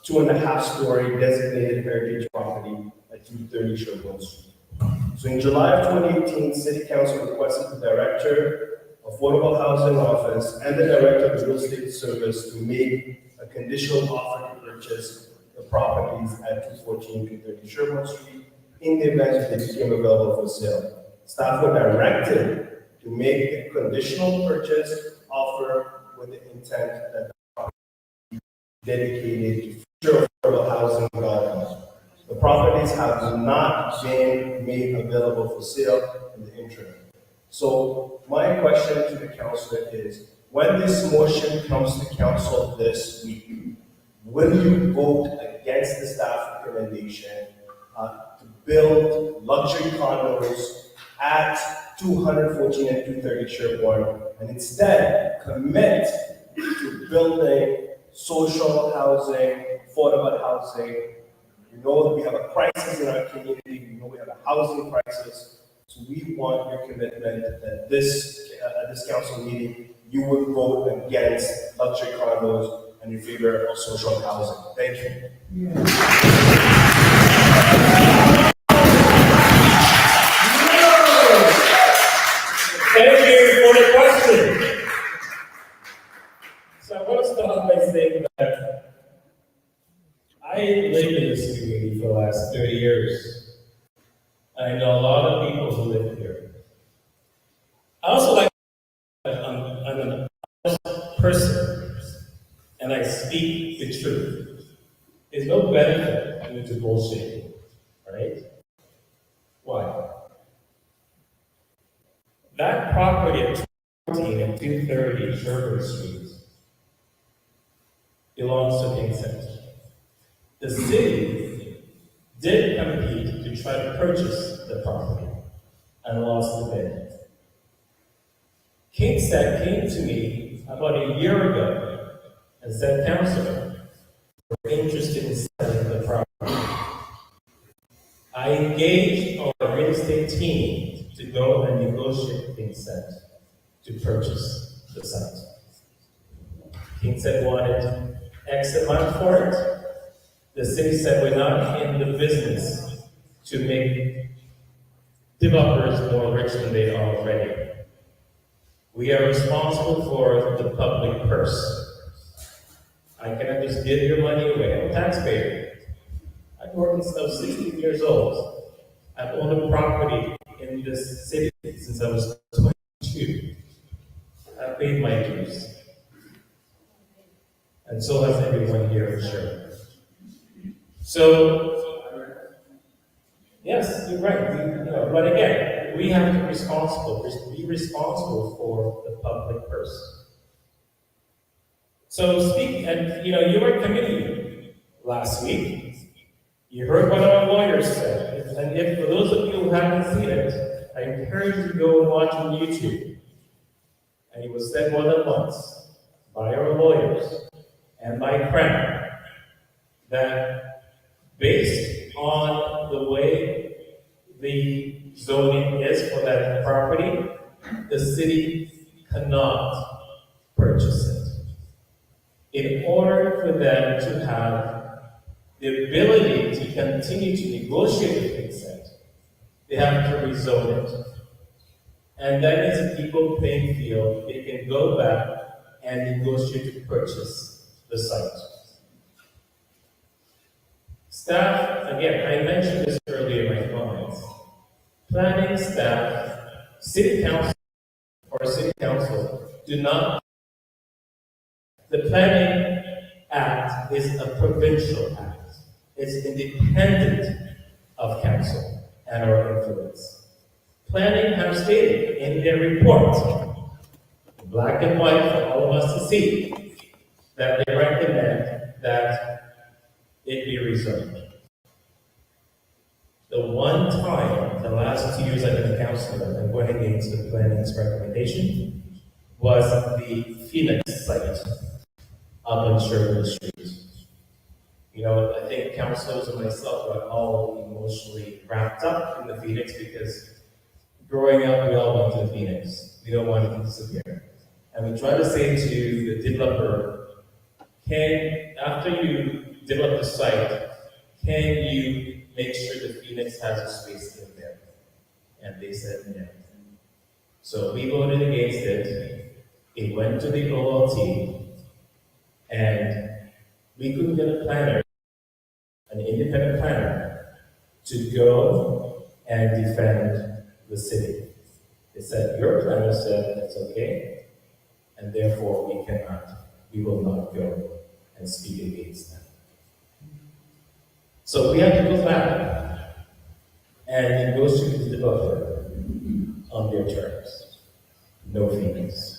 2.5-story designated heritage property at 230 Sherbourne Street. So in July of 2018, City Council requested the Director, Affordable Housing Office, and the Director of Real Estate Service to make a conditional offer to purchase the properties at 214 to 230 Sherbourne Street in the event that they became available for sale. Staff were directed to make a conditional purchase offer with the intent that the property be dedicated to future affordable housing development. The properties have not been made available for sale in the interim. So my question to the council is, when this motion comes to council this week, will you vote against the staff recommendation to build luxury condos at 214 and 230 Sherbourne, and instead commit to building social housing, affordable housing? We know that we have a crisis in our community. We know we have a housing crisis. So we want your commitment that this at this council meeting, you would vote against luxury condos and in favor of social housing. Thank you. Thank you for the question. So I want to start by saying that I lived in this community for the last 30 years. I know a lot of people who live here. I also like I'm an honest person, and I speak the truth. There's no benefit into bullshit, right? Why? That property at 214 and 230 Sherbourne Street belongs to Kingston. The city did compete to try to purchase the property and lost the bid. Kingston came to me about a year ago and said, "Councillor, we're interested in selling the property." I engaged our real estate team to go and negotiate with Kingston to purchase the site. Kingston wanted X amount for it. The city said, "We're not in the business to make developers more rich than they are already. We are responsible for the public purse. I cannot just give your money away. I'm a taxpayer. I've been working since I was 16 years old. I've owned a property in this city since I was 22. I've paid my dues. And so has everyone here, for sure." So, yes, you're right. But again, we have to be responsible for the public purse. So and you were at committee last week. You heard what our lawyers said. And if for those of you who haven't seen it, I encourage you to go and watch on YouTube. And it was said more than once by our lawyers and by Crown that based on the way the zoning is for that property, the city cannot purchase it. In order for them to have the ability to continue to negotiate with consent, they have to rezone it. And that is a people playing field. They can go back and negotiate to purchase the site. Staff, again, I mentioned this earlier in my comments. Planning staff, city council, or city council do not. The Planning Act is a provincial act. It's independent of council and our influence. Planning have stated in their report, black and white for all of us to see, that they recommend that it be rezoned. The one time, the last 2 years I've been a councillor and went against the planning's recommendation, was the Phoenix site up on Sherwood Street. You know, I think councillors and myself got all emotionally wrapped up in the Phoenix because growing up, we all went to the Phoenix. We don't want it to disappear. And we try to say to the developer, after you develop the site, can you make sure the Phoenix has a space in there? And they said no. So we voted against it. It went to the OLT, and we couldn't get a planner, an independent planner, to go and defend the city. They said, your planner said it's okay, and therefore we will not go and speak against them. So we have to go back and negotiate with the developer on their terms. No fees.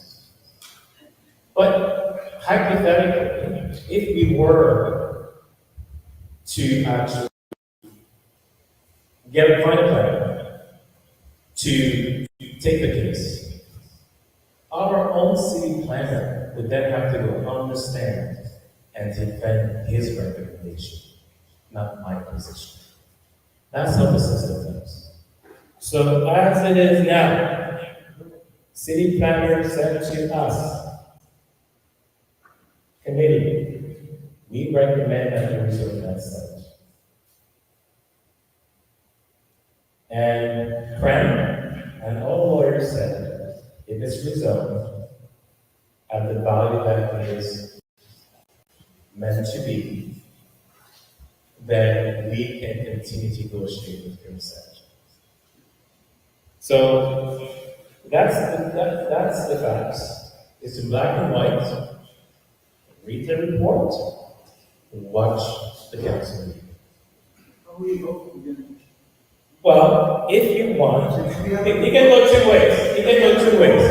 But hypothetically, if we were to actually get a final planner to take the case, our own city planner would then have to go on the stand and defend his recommendation, not my position. That's how the system works. So as it is now, city planner said to us, committee, we recommend that you rezone that site. And Prem and all lawyers said, if it's rezoned at the value that it is meant to be, then we can continue to negotiate with consent. So that's the facts. It's in black and white. Read the report. Watch the council meeting. Well, if you want, it can go two ways. It can go two ways.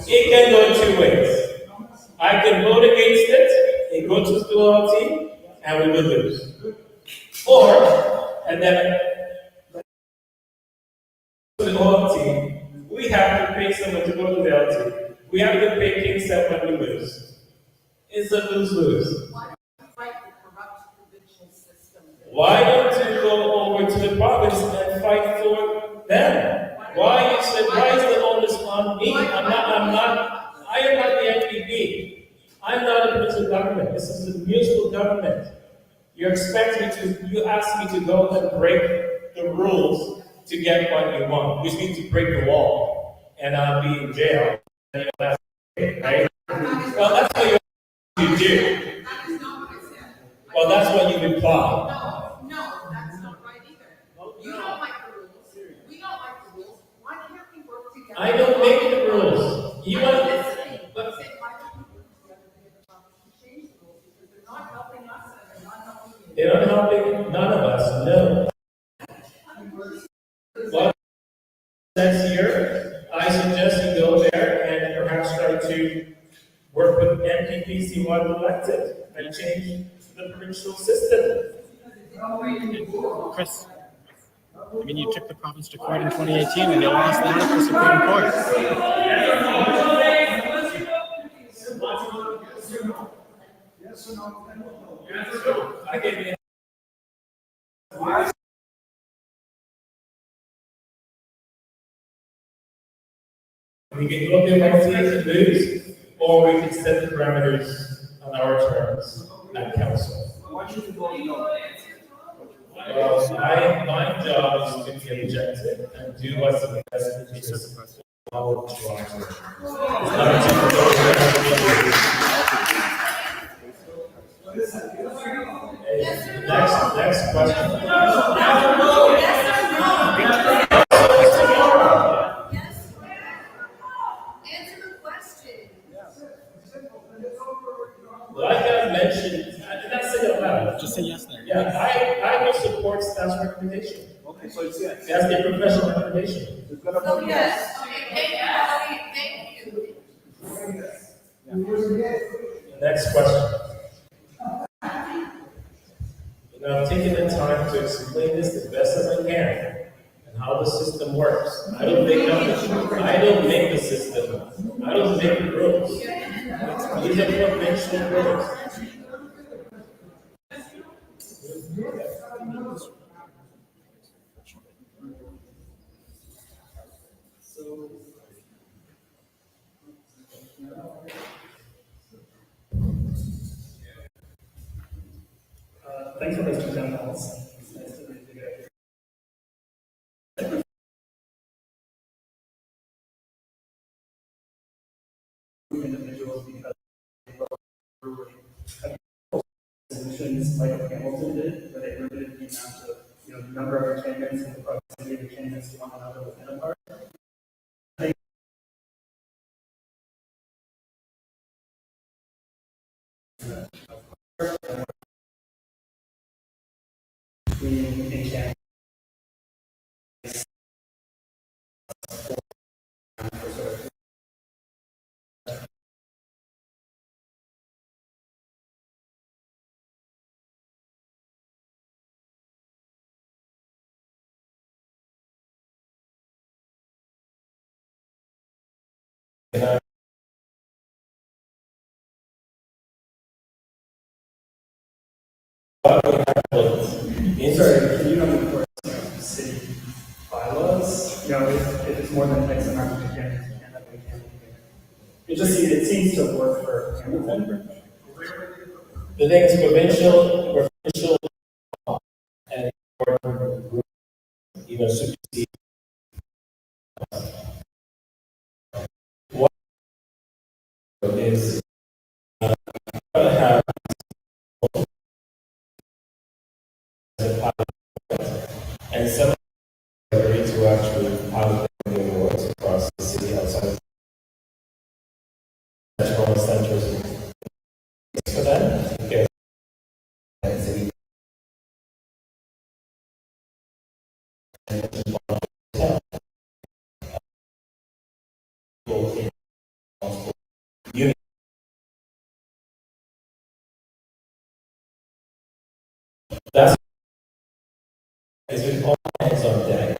It can go two ways. I can vote against it, it goes to the OLT, and we will lose. Or, and then the OLT, we have to pay someone to go to the LT. We have to pay King Set when we lose. It's a lose-lose. Why don't you fight the corrupt provincial system? Why don't you go over to the province and fight for them? Why is the onus on me? I am not the NPP. I'm not a provincial government. This is a municipal government. You ask me to go and break the rules to get what you want, which means to break the law, and I'll be in jail. And that's okay, right? Well, that's what you do. That is not what I said. Well, that's what you imply. No, that's not right either. You don't like the rules. We don't like the rules. Why can't we work together? I don't make the rules. You want listening. But say, why don't we work together to change the rules? Because they're not helping us and they're not helping you. They're not helping none of us, no. Well, next year, I suggest you go there and perhaps try to work with MPPs you want elected and change the provincial system. Chris, I mean, you took the province to court in 2018 and you lost that at the Supreme Court. I gave you we can go to MLT and lose, or we can set the parameters on our terms at council. Why should we vote no? My job is to be objective and do what's in the best interest of all of Toronto. Next question. Answer the question. Like I mentioned, I did not say it loud. Just say yes there. Yeah, I will support staff's recommendation. Okay, so it's yes. That's the professional recommendation. It's gonna So vote yes, okay, thank you. Next question. I've taken the time to explain this the best as I can and how the system works. I don't make the system. I don't make the rules. These are conventional rules. Thanks for Mr. Town Halls. It's nice to meet you guys. Individuals because solutions like Hamilton did, where they limited the amount of, the number of attendants and the proximity of attendants to one another within a park. We can Sorry, can you know the course city bylaws? If it's more than X amount of attendance, you can't have a candidate. It seems to work for Hamilton. The thing is provincial and supersede. What is gonna have and some agree to actually pilot the awards across the city outside metropolitan centers for them. Okay. And city. That's it's been all hands on deck.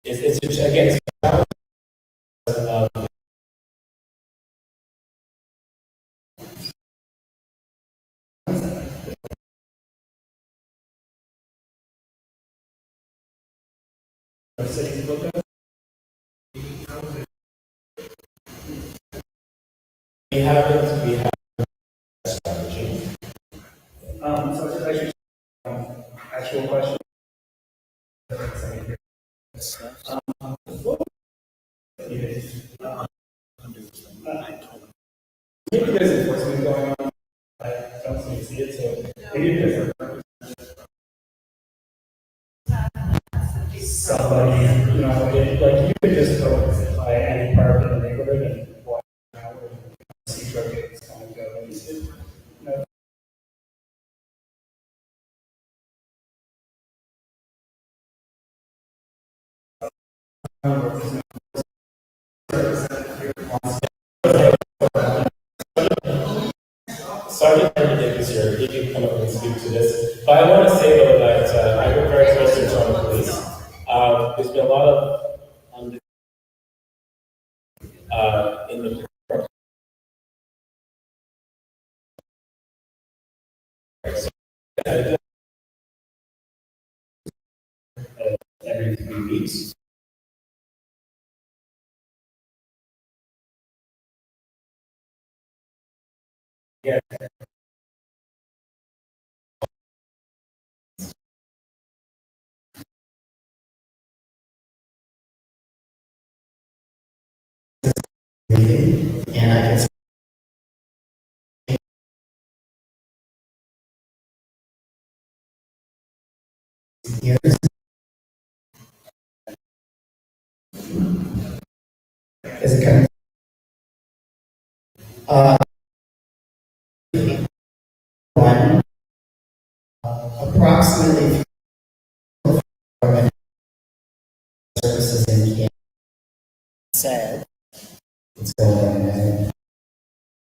It's again, it's we have a strategy. So it's actually actual question. Maybe there's enforcement going on. I don't see it, so maybe there's somebody, like you could just go by any park in the neighborhood and walk around and see drug gates kind of go. And Sergeant Davis here, he can come up and speak to this. But I want to say though that I work very closely with Toronto Police. There's been a lot of in the Every 3 weeks. Yeah. Meeting, and I can hear is it coming? One, approximately services in Canada said, let's go ahead,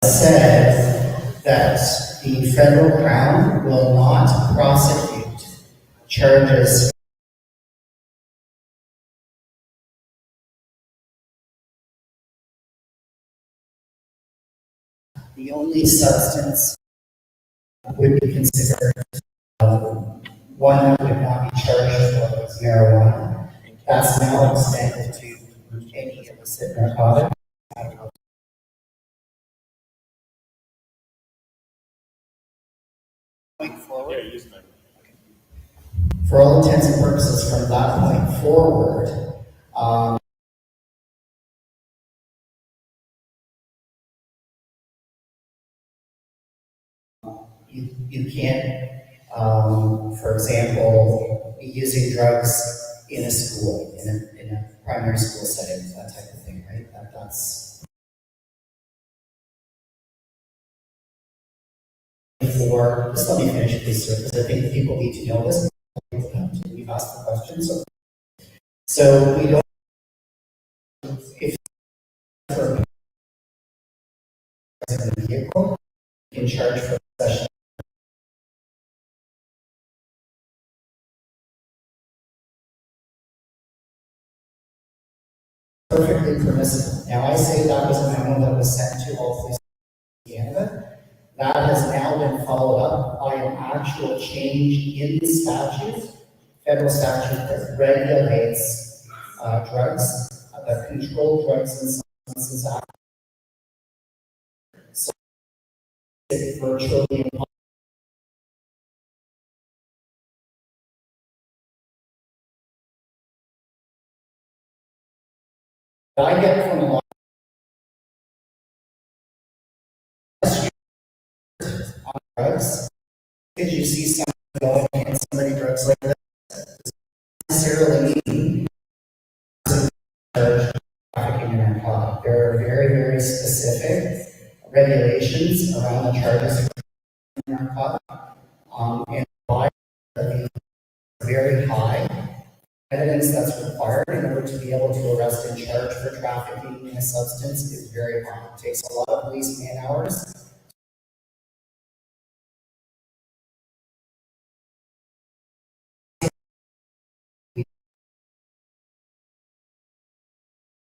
said that the federal crown will not prosecute charges. The only substance would be considered one that would not be charged for was marijuana. That's now extended to any illicit narcotic. Going forward, for all intents and purposes, from that point forward, you can't, for example, be using drugs in a school, in a primary school setting, that type of thing, right? That's for, just let me finish please, sir, because I think people need to know this. We've asked the question, so we don't, if for a vehicle, you can charge for possession. Perfectly permissible. Now, I say that was a memo that was sent to all police in Canada. That has now been followed up by an actual change in the statute, federal statute that regulates drugs, the Controlled Drugs and Substances Act. So it's virtually impossible. I get from a lot on drugs, because you see someone going and somebody drugs like that, necessarily mean trafficking in narcotic. There are very, very specific regulations around the charges of narcotic, and why are very high. Evidence that's required in order to be able to arrest and charge for trafficking in a substance is very high. It takes a lot of police man hours.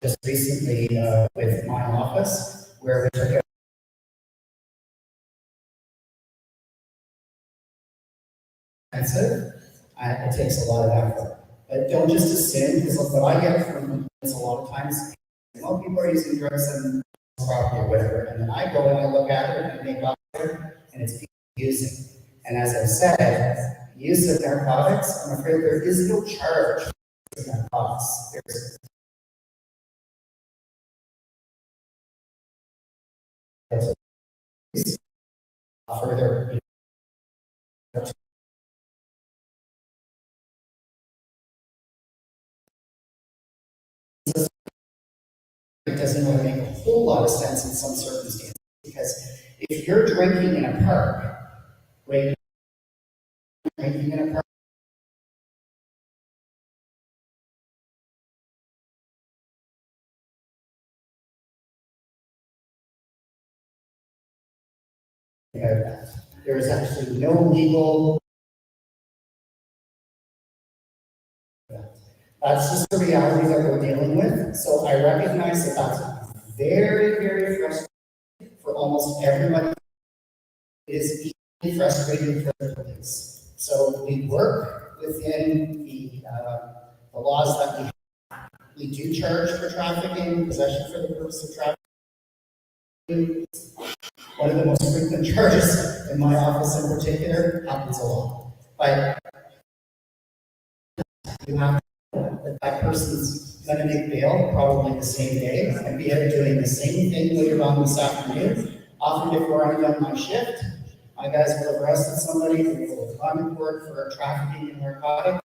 Just recently with my office, where we took expensive, it takes a lot of effort. But don't just assume, because what I get from this a lot of times, well, people are using drugs and property or whatever, and then I go and I look at it and they got there, and it's people using. And as I've said, use of narcotics, I'm afraid there is no charge for narcotics. There's further. It doesn't really make a whole lot of sense in some circumstances, because if you're drinking in a park, right? Drinking in a park. There is actually no legal. That's just the reality that we're dealing with. So I recognize that that's very, very frustrating for almost everybody. It is frustrating for the police. So we work within the laws that we have. We do charge for trafficking, possession for the purpose of trafficking. One of the most frequent charges in my office in particular, happens a lot. But you have that person's going to make bail probably the same day and be out doing the same thing later on this afternoon. Often before I'm done my shift, my guys will have arrested somebody, we will have gone to court for trafficking in narcotics.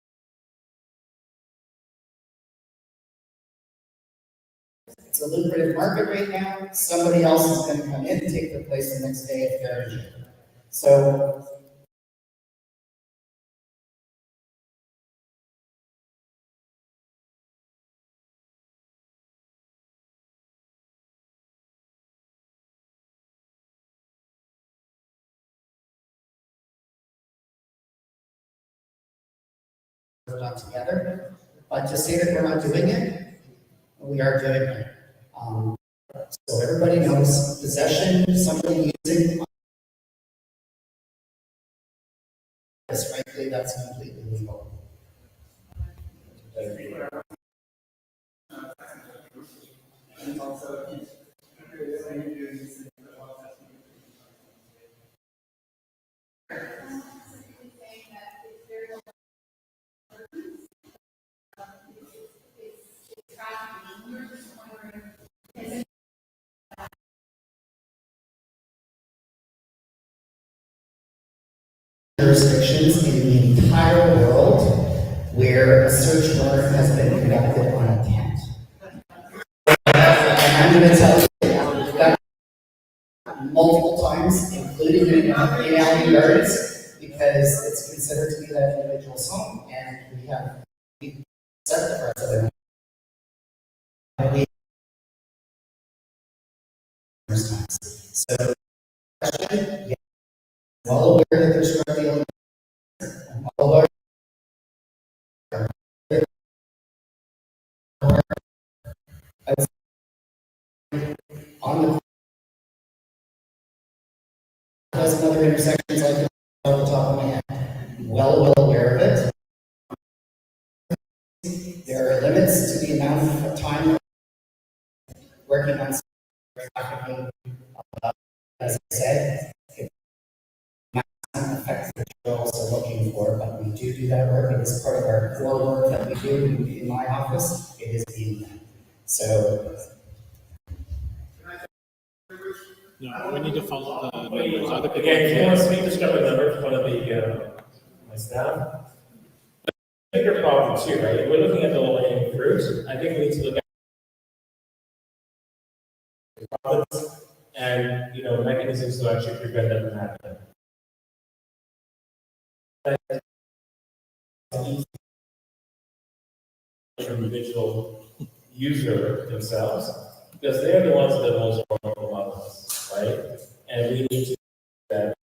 It's a lucrative market right now. Somebody else is going to come in and take their place the next day if they're in jail. So we're not together, but to say that we're not doing it, we are doing it. So everybody knows possession, somebody using this, frankly, that's completely legal. Jurisdictions in the entire world where a search warrant has been conducted on intent. And I'm going to tell you that multiple times, including in alley yards, because it's considered to be that individual's home, and we set the precedent. So, yeah, I'm well aware that there's drug dealing. I'm well aware. On the dozen other intersections like off the top of my head. I'm well aware of it. There are limits to the amount of time working on trafficking. As I said, it affects that we're also looking for, but we do that work. It is part of our core work that we do in my office. It is being done. So. No, we need to follow the numbers. Other people. Again, if you want to speak to start with number for one of the, my staff. Bigger problem too, right? If we're looking at the low hanging fruit, I think we need to look at problems and, mechanisms to actually prevent them from happening. Individual user themselves, because they're the ones that are most vulnerable among us, right? And we need to do that.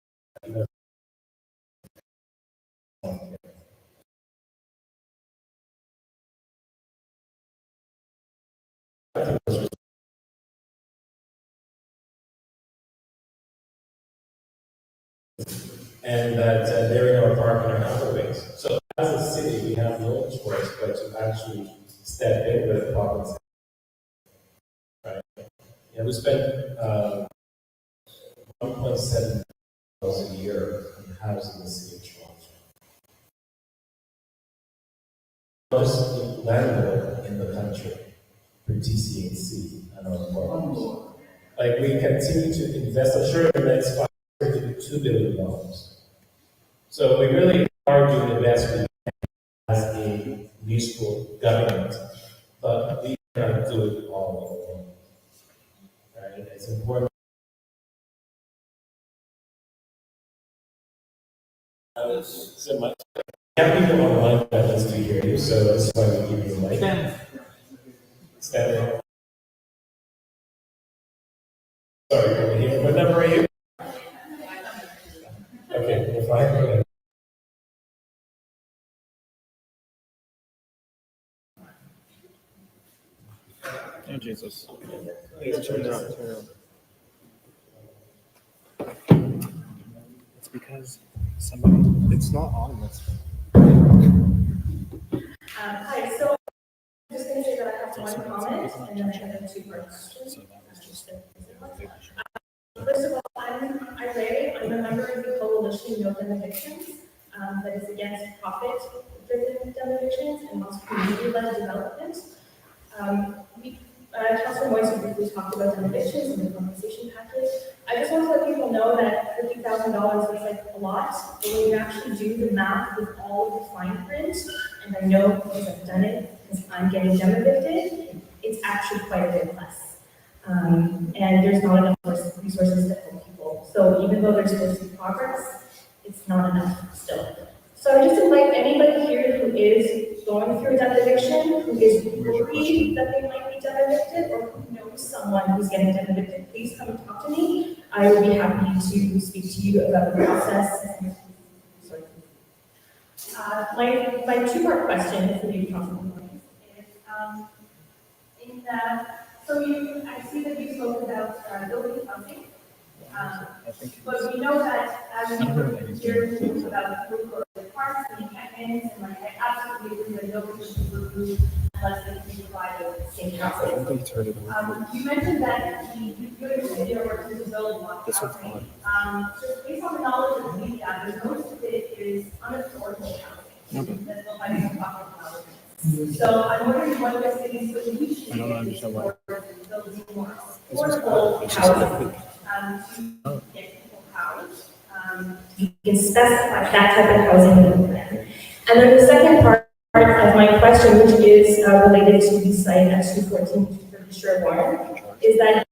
And that they're in our park and our highways. So as a city, we have no choice but to actually step in with problems. Right? Yeah, we spend 1.7 million a year on housing the city of Toronto. Most landlord in the country for TCAC and our partners. Like we continue to invest, I'm sure in the next 5 years, $2 billion. So we really are doing the best we can as a municipal government, but we cannot do it all alone. Right? It's important. So much. We have people online that needs to hear you, so that's why we give you a mic. Stand up. Sorry, over here. What number are you? Okay, we're fine. Go ahead. Oh, Jesus. Please turn it on. It's because somebody, it's not on this. Hi, so I'm just gonna say that I have one comment and then I have a two-part question. So that was just. First of all, I'm Ray, I'm a member of the coalition No Gun Evictions, that is against profit-driven evictions and also community-led development. Councilor Moise briefly talked about gun evictions and the compensation package. I just want to let people know that $50,000 is like a lot, but when you actually do the math with all of the fine print, and I know because I've done it, because I'm getting gun evicted, it's actually quite a bit less. And there's not enough resources to help people. So even though there's supposed to be progress, it's not enough still. So I just invite anybody here who is going through a debt eviction, who is worried that they might be debt evicted, or who knows someone who's getting debt evicted, please come and talk to me. I will be happy to speak to you about the process. Sorry. My two-part question for you, Councilman Williams, is so I see that you spoke about building housing, but we know that as we were here about the parks and the campaigns, and like I absolutely agree that nobody should remove unless they can provide the same housing. You mentioned that you and the city are working to build more housing. So based on the knowledge that we gather, most of it is unaffordable housing. That's built by people talking about it. So I'm wondering what the city's solution is for building more affordable housing to get people housed. You can specify that type of housing in the plan. And then the second part of my question, which is related to the site at 214 Sherborne, is that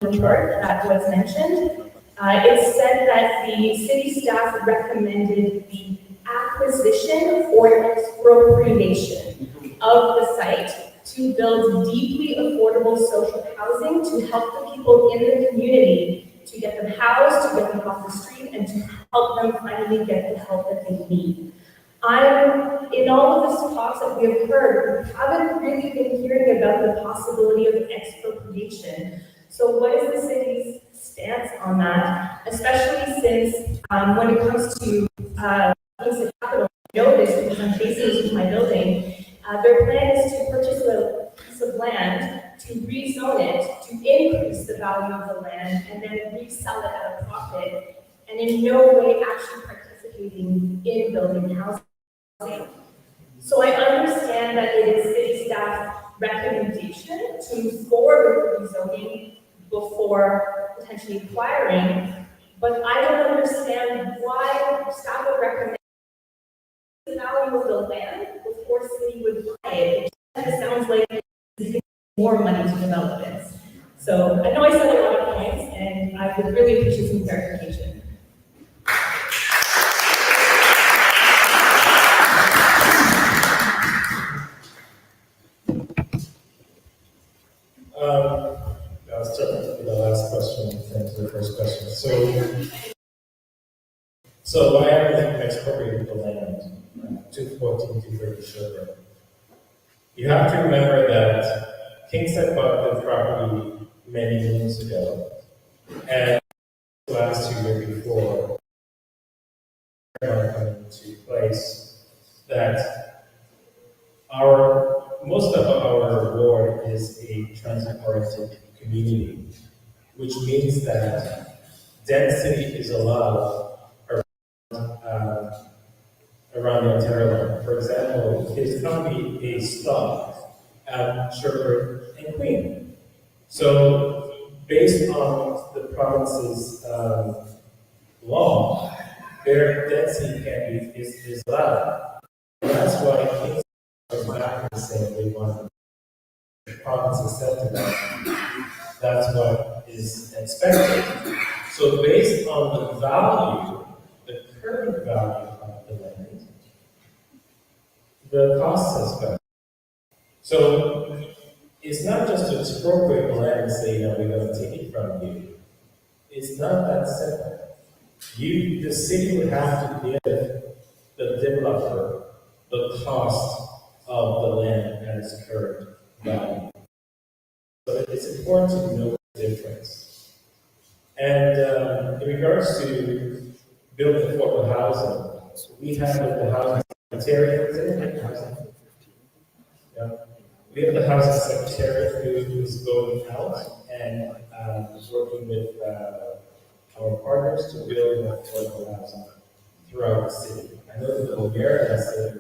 the chart that was mentioned, it said that the city staff recommended the acquisition or expropriation of the site to build deeply affordable social housing to help the people in the community, to get them housed, to get them off the street, and to help them finally get the help that they need. In all of this talks that we have heard, we haven't really been hearing about the possibility of expropriation. So what is the city's stance on that, especially since when it comes to the capital, I know this because I'm facing with my building, their plan is to purchase a piece of land, to rezone it, to increase the value of the land, and then resell it at a profit, and in no way actually participating in building housing. So I understand that it is city staff recommendation to move forward with rezoning before potentially acquiring, but I don't understand why staff would recommend the value of the land before city would buy it. It kind of sounds like it's getting more money to develop it. So I know I said a lot of points, and I would really appreciate some clarification. I'll start with the last question and then to the first question. So why are we expropriating the land? 214, 230 Sherbrooke. You have to remember that Kingset bought the property many moons ago, and last year before coming into place, that most of our ward is a transit-oriented community, which means that density is allowed around the Ontario line. For example, there's currently a stop at Sherbrooke and Queen. So, based on the province's law, their density is allowed. And that's why Kings are back and saying they want the province's set to that. That's what is expected. So, based on the value, the current value of the land, the cost has gone. So it's not just to expropriate the land and say, no, we're going to take it from you. It's not that simple. The city would have to give the developer the cost of the land at its current value. So it's important to know the difference. And in regards to build affordable housing, we have the housing secretary. Yeah. We have the housing secretary who is going out and is working with our partners to build affordable housing throughout the city. I know that the mayor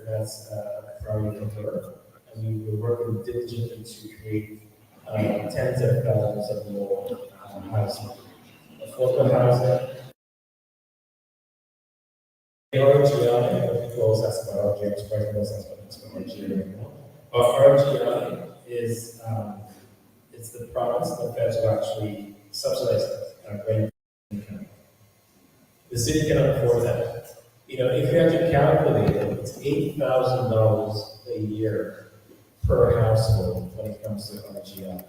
that's a priority for her, and we're working diligently to create tens of thousands of more housing, affordable housing. RGI, people always ask about RGI, I'm surprised no one asks about RGI right now. RGI is, it's the province, the feds who actually subsidize rent income. The city cannot afford that. You know, if you have to calculate it, it's $8,000 a year per household when it comes to RGI.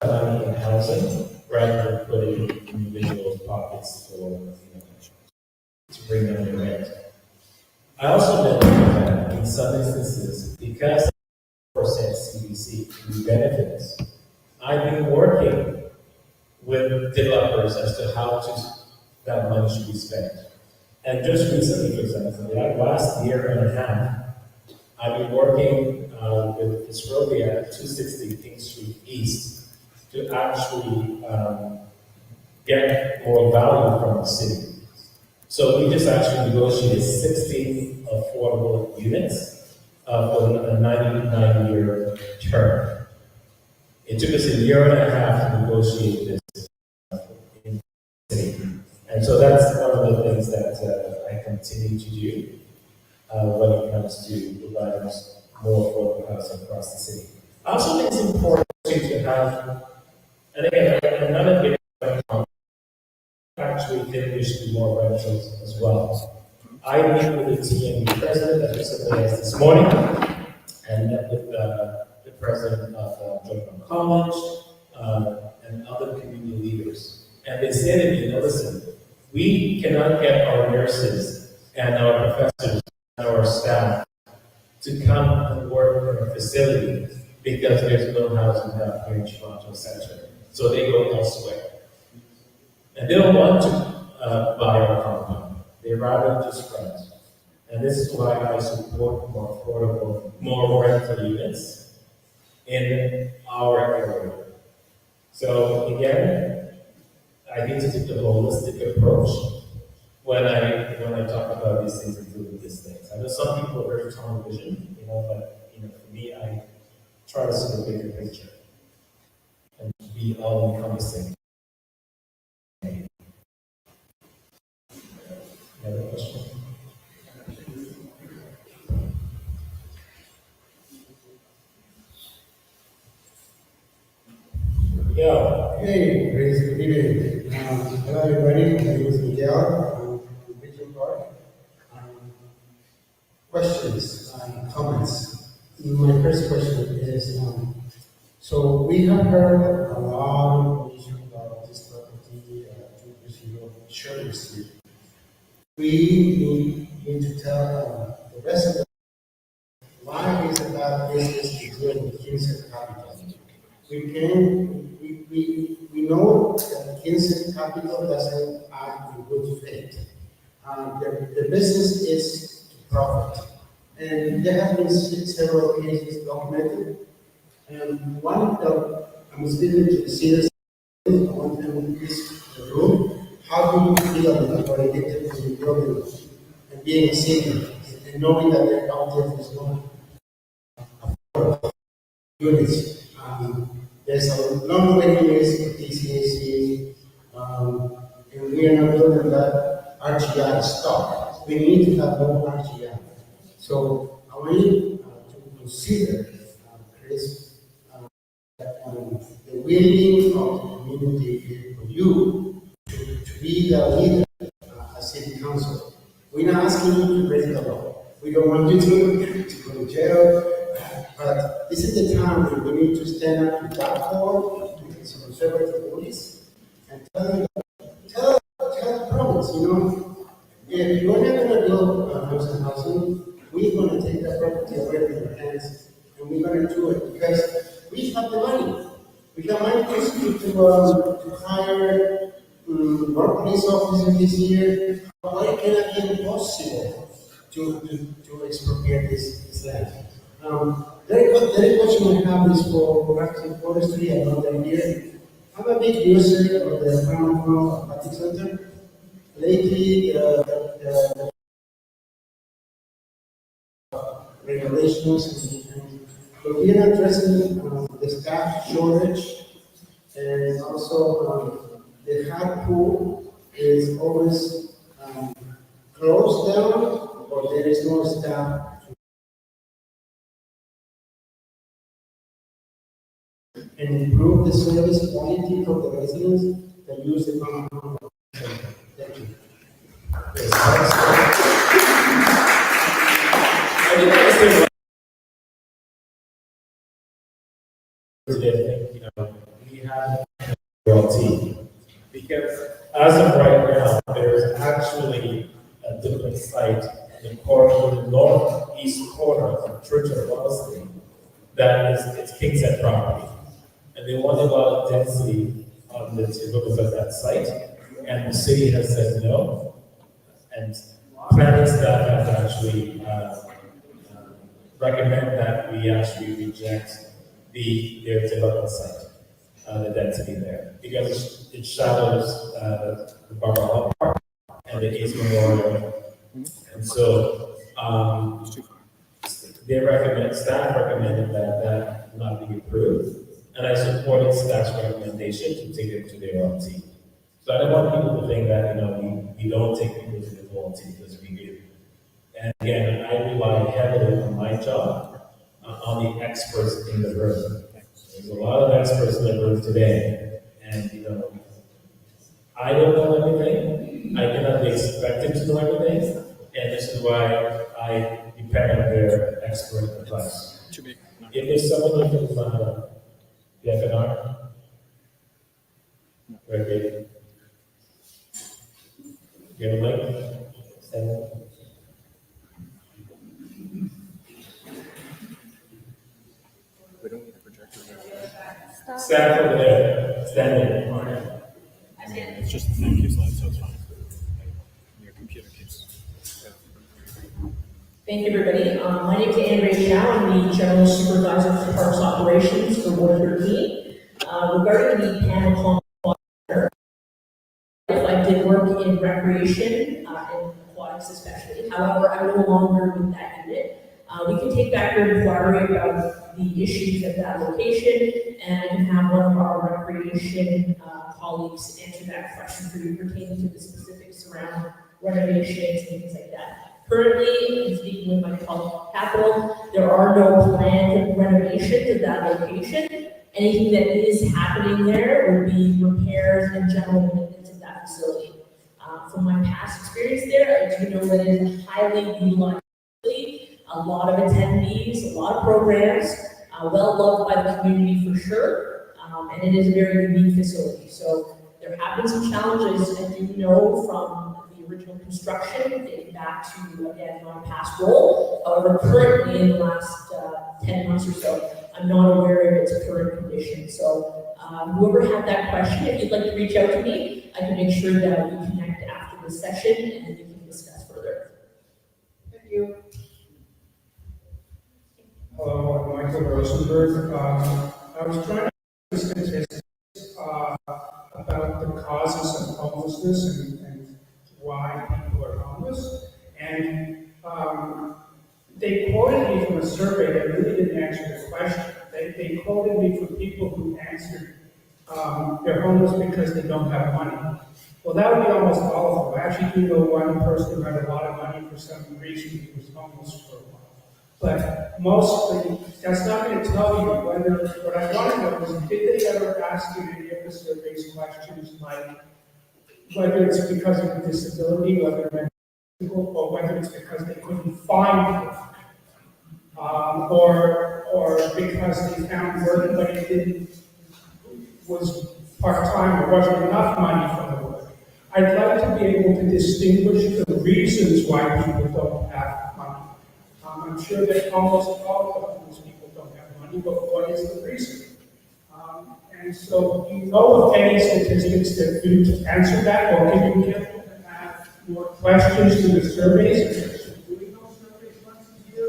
Money in housing rather than putting in individuals' pockets for, to bring down the rent. I also know that in some instances, because 4% CBC benefits, I've been working with developers as to how that money should be spent. And just recently, for example, the last year and a half, I've been working with Fitzrovia at 260 King Street East to actually get more value from the city. So we just actually negotiated 60 affordable units for a 99-year term. It took us a year and a half to negotiate this in the city. And so that's one of the things that I continue to do when it comes to providing more affordable housing across the city. I also think it's important to have, and again, another big actually finished with more rentals as well. I meet with the TMB president as recently as this morning, and met with the president of Georgetown College and other community leaders. And they said to me, listen, we cannot get our nurses and our professors and our staff to come and work in our facility because there's no housing down here in Toronto Center. So they go elsewhere. And they don't want to buy our compound. They rather just rent. And this is why I support more affordable, more rental units in our area. So again, I need to take the holistic approach when I talk about these things and deal with these things. I know some people are very tunnel vision, but for me, I try to see the bigger picture and be all encompassing. Another question? Yeah. Hey, Grace, good evening. Hello, everybody. My name is Miguel from Region Park. Questions, comments. My first question is, so we have heard a lot of information about this property, 2 Sherman Street. We need to tell the rest of the why is it that business to do in the Kingston capital? We know that Kingston capital doesn't act in good faith. The business is to profit. And there have been several cases documented. And one that I'm speaking to the seniors, I want them in this room. How do you feel about getting to the building and being a senior and knowing that their outlet is not units? There's a long waiting list for TCAC, and we are not building that RGI stock. We need to have more RGI. So I want you to consider, Chris, the willing of the community for you to be the leader as city council. We're not asking you to break the law. We don't want you to go to jail. But this is the time when we need to stand up to that board, to some conservative bodies, and tell the province, if you're not going to build housing, we're going to take that property away from your hands, and we're going to do it because we have the money. We have money to hire more police officers this year. Why can it be impossible to expropriate this land? The question I have is for practice forestry another year. I'm a big user of the Town Hall Aquatic Center. Lately, the regulations but we are addressing the staff shortage and also the hot pool is always closed down or there is no staff and improve the service quality for the residents that use the Town Hall. Thank you. We have royalty because as of right now, there's actually a different site in the northeast corner of Church of Wellesley that is it's Kingset property, and they want a lot of density on the because of that site, and the city has said no, and planning staff has actually recommend that we actually reject their development site, the density there, because it shadows the Barbara Hall Park and the East Memorial. And so staff recommended that not be approved, and I supported staff's recommendation to take it to their own team. So I don't want people to think that, we don't take people to the own team, because we do. And again, I rely heavily on my job, on the experts in the room. There's a lot of experts in the room today, and I don't know everything. I cannot be expected to know everything, and this is why I depend on their expert advice. If there's someone who can, you have an arm? Very good. You have a mic? Stand up. We don't need a projector. Stand over there. Stand there. I mean, it's just a thank you slide, so it's fine. Your computer keeps. Thank you, everybody. My name is Andrea Chow. I'm the General Supervisor for Parks Operations for Ward 13. Regarding the panel climate, I did work in recreation and aquatics especially. However, I'm no longer with that unit. We can take back your inquiry about the issues at that location, and I can have one of our recreation colleagues answer that question for you pertaining to the specifics around renovations and things like that. Currently, in speaking with my colleague Capital, there are no planned renovations at that location. Anything that is happening there would be repairs and general maintenance of that facility. From my past experience there, I do know that it is a highly utilized facility, a lot of attendees, a lot of programs, well loved by the community for sure, and it is a very unique facility. So there have been some challenges, I do know, from the original construction, dating back to, again, my past role. However, currently in the last 10 months or so, I'm not aware of its current condition. So whoever had that question, if you'd like to reach out to me, I can make sure that we connect after the session and we can discuss further. Thank you. Hello, I'm Michael Rosenberg. I was trying to get statistics about the causes of homelessness and why people are homeless. And they quoted me from a survey that really didn't answer the question. They quoted me from people who answered they're homeless because they don't have money. Well, that would be almost all of them. I actually do know one person who had a lot of money for some reason he was homeless for a while. But mostly, that's not going to tell you whether, what I want to know is, did they ever ask you any of the surveys questions like whether it's because of a disability, whether it's people, or whether it's because they couldn't find work, or because they found work but it was part-time or wasn't enough money for the work. I'd like to be able to distinguish the reasons why people don't have money. I'm sure that almost all of those people don't have money, but what is the reason? And so, do you know of any statistics that could answer that, or can you add more questions to the surveys? Doing those surveys once a year,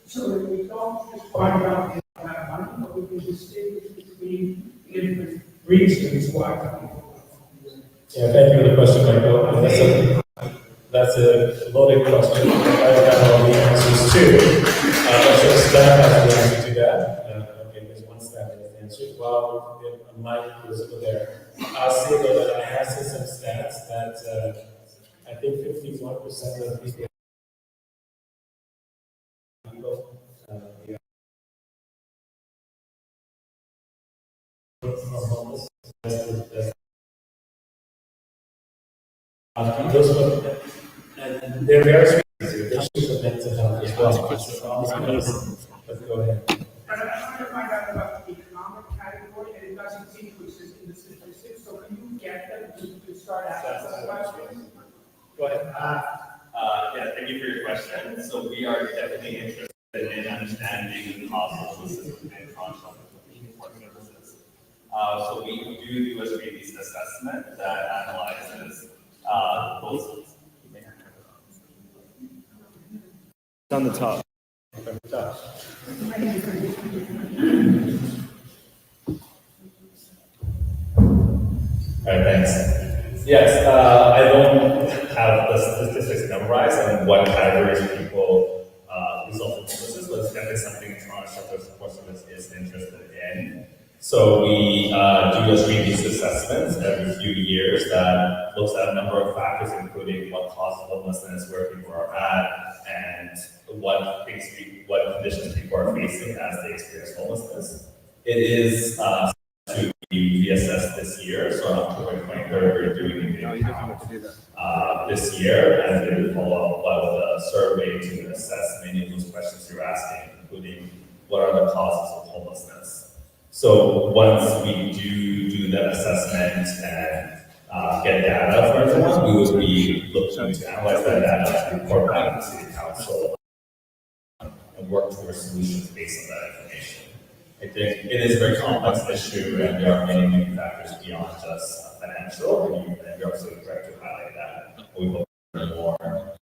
so that we don't just find out we don't have money, but we can distinguish between different reasons why people. Yeah, thank you for the question, Michael. And that's a loaded question. I don't have all the answers to. I'm sure staff has the answer to that. Okay, there's one staff that has the answer. Well, Mike was over there. I'll say though that I have seen some stats that I think 51% of people yeah, are homeless. Those were, and there are various reasons. There's issues of mental health as well. But go ahead. And I'm trying to find out about the economic category, and it doesn't seem to exist in the statistics, so can you get them to start asking some questions? Go ahead. Yeah, thank you for your question. So we are definitely interested in understanding the cost of the system and cost of support services. So we do a street-based assessment that analyzes those. On the top. All right, thanks. Yes, I don't have the statistics memorized on what categories people result from homelessness, but it's definitely something Toronto Shelter Support Service is interested in. So we do a street-based assessments every few years that looks at a number of factors, including what causes homelessness, where people are at, and what conditions people are facing as they experience homelessness. It is to be reassessed this year, so on October 23rd, we're doing this year, and then we follow up with a survey to assess many of those questions you're asking, including what are the causes of homelessness. So once we do that assessment and get data for everyone, we would be looking to analyze that data to report back to the city council and work towards solutions based on that information. I think it is a very complex issue, and there are many, many factors beyond just financial, and you're absolutely correct to highlight that. We hope to learn more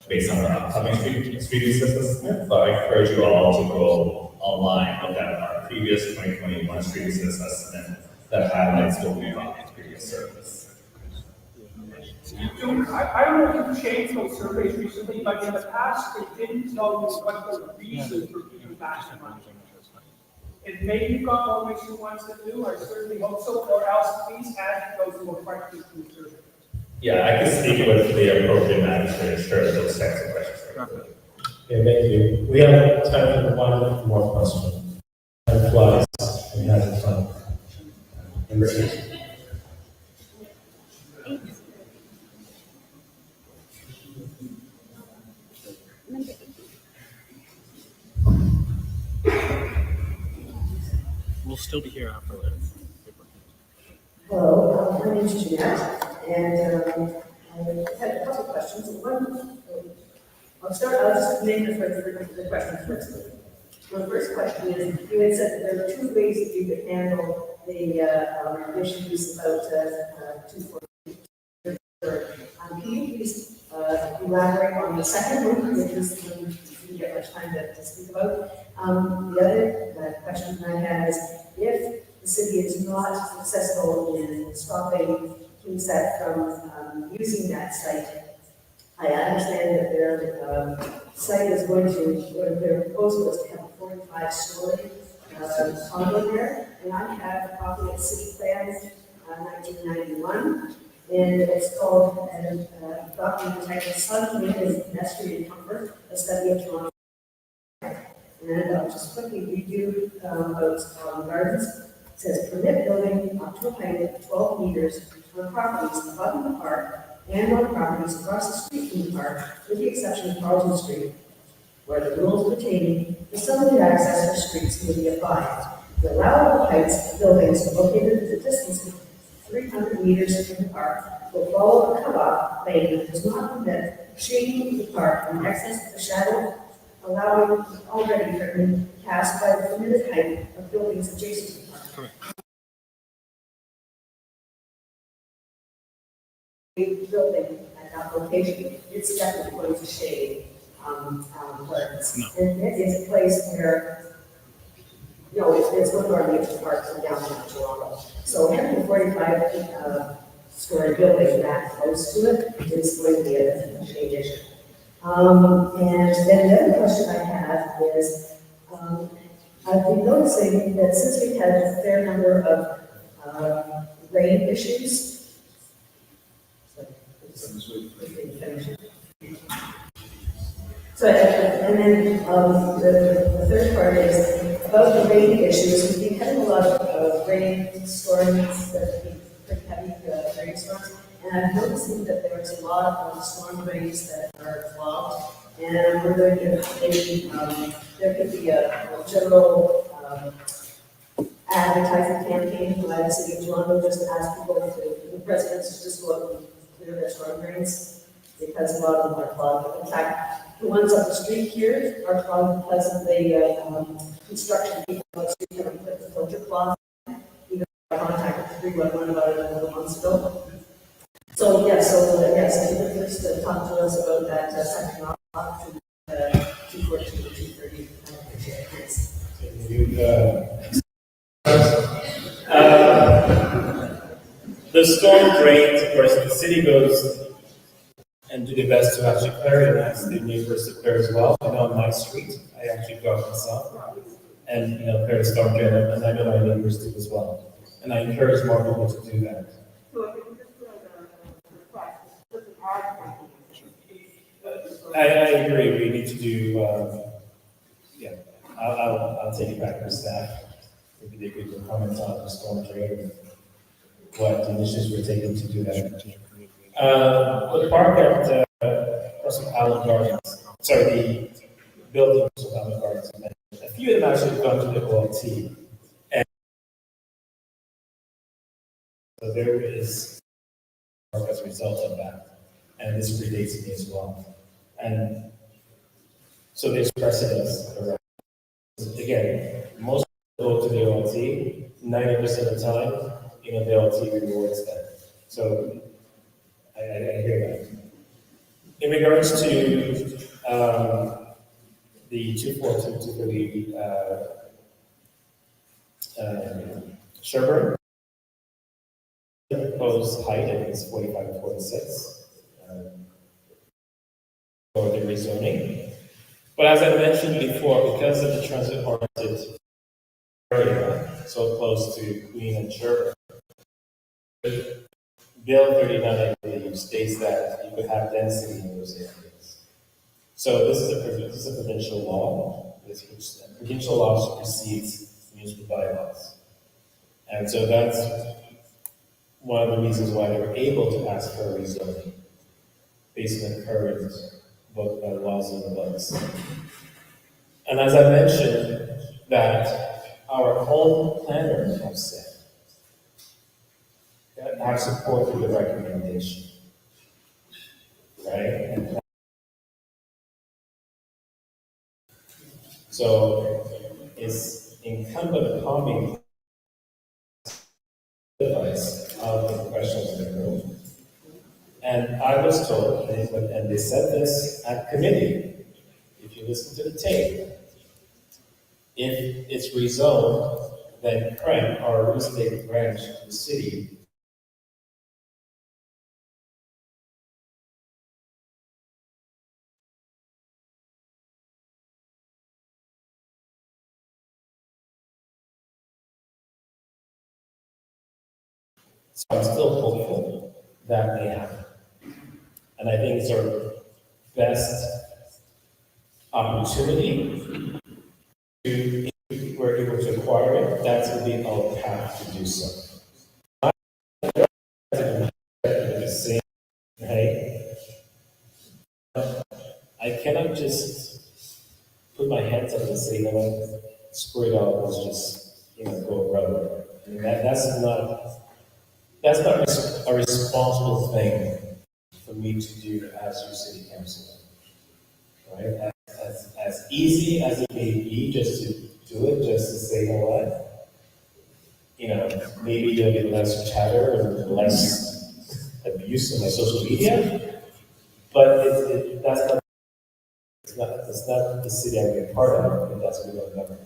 based on our upcoming street assessment, but I encourage you all to go online, look at our previous 2021 street assessment that highlights what we've done in previous service. I don't know if you've changed those surveys recently, but in the past, they didn't tell you what the reason for people passing on. It may be got more recent ones that do, I certainly hope so, or else please add those more questions to the survey. Yeah, I can speak with the appropriate manager to ensure that those types of questions are included. Okay, thank you. We have time for one more question. Time flies. We have fun. Number 8. We'll still be here after this. Hello, my name is Jeanette, and I had a couple of questions. One, I'll just name the question first. My first question is, you had said that there are 2 ways that you could handle the issues about 240. Can you please elaborate on the second one, which is the one you didn't get much time to speak about? The other question I have is, if the city is not successful in stopping KingSat from using that site, I understand that their site is going to, their proposal is to have a 45-story condo there, and I have a copy of the city plan, 1991, and it's called a document entitled Sun, Wind, and Pedestrian Comfort, a study of Toronto. And I'll just quickly read you about gardens. It says, permit building up to a height of 12 meters on properties above the park and on properties across the street from the park, with the exception of Carlton Street, where the rules pertaining to facility access for streets may be applied. The allowable heights of buildings located at a distance of 300 meters from the park will follow a cutoff lane that does not permit shading the park in excess of the shadow allowing already currently cast by the permitted height of buildings adjacent to the park. building at that location, it's definitely going to shade, gardens. And it is a place where, you know, it's one of our major parks in downtown Toronto. So having a 45 story building that close to it is going to be a shade issue. And then the other question I have is, I've been noticing that since we've had a fair number of rain issues. So, and then the third part is about the rain issues. We've been having a lot of rain storms that have been pretty heavy rainstorms. And I'm noticing that there's a lot of storm drains that are clogged. And I'm wondering if maybe there could be a general advertising campaign by the city of Toronto, just to ask people to, the residents to just go out and clear their storm drains, because a lot of them are clogged. In fact, the ones up the street here are clogged because of the construction people on the street have put the filter cloth. Even I contacted 311 about it a couple months ago. So yes, if you could just talk to us about that section off to 242 to 230. I appreciate it. Thanks. The storm drains, of course, the city goes and do their best to actually clear it, and ask the neighbors to clear as well. I know on my street, I actually go out myself and, clear the storm drain, and I know my neighbors do as well. And I encourage more people to do that. I agree, we need to do, I'll take it back to staff. Maybe they could comment on the storm drain and what initiatives we're taking to do that. The park at Russell Allen Gardens, the building Russell Allen Gardens, a few of them actually have gone to the OLT. And so there is as a result of that. And this predates me as well. And so there's precedence around. Again, most people go to the OLT, 90% of the time, the OLT rewards them. So I hear that. In regards to the 242, 230 Sherburne, the proposed height is 45 to 46 for the rezoning. But as I mentioned before, because of the transit-oriented area so close to Queen and Sherburne, Bill 39, I believe, states that you could have density in those areas. So this is a provincial law. Provincial law supersedes municipal bylaws. And so that's one of the reasons why they were able to ask for a rezoning based on the current laws in the books. And as I mentioned, that our home planner has said, have supported the recommendation, right? And so it's incumbent upon me advice of the professionals in the room. And I was told, and they said this at committee, if you listen to the tape, if it's rezoned, then CREM, our real estate branch of the city, so I'm still hopeful that may happen. And I think it's our best opportunity to, if we're able to acquire it, that's going to be our path to do so. Right? I cannot just put my hands up and say, screw it all, let's just, go rubber. I mean, that's not a responsible thing for me to do as your city councilor, right? As easy as it may be, just to do it, just to say, maybe there'll be less chatter and less abuse in my social media, but it's not the city I'm a part of, and that's what we don't govern.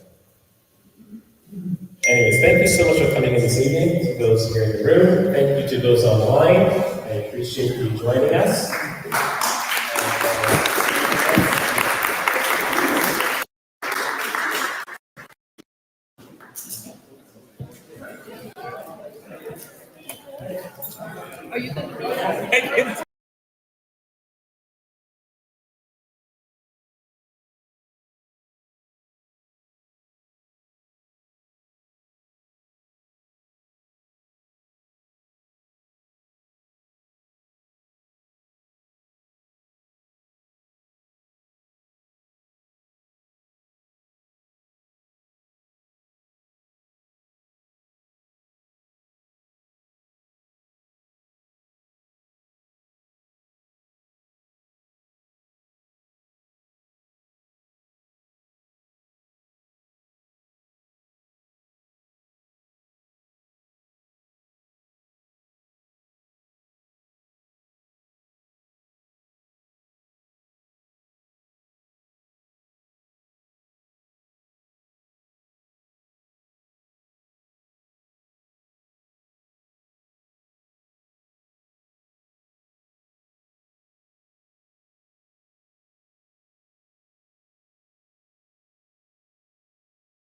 Anyways, thank you so much for coming in this evening, to those here in the room. Thank you to those online. I appreciate you joining us. Are you going to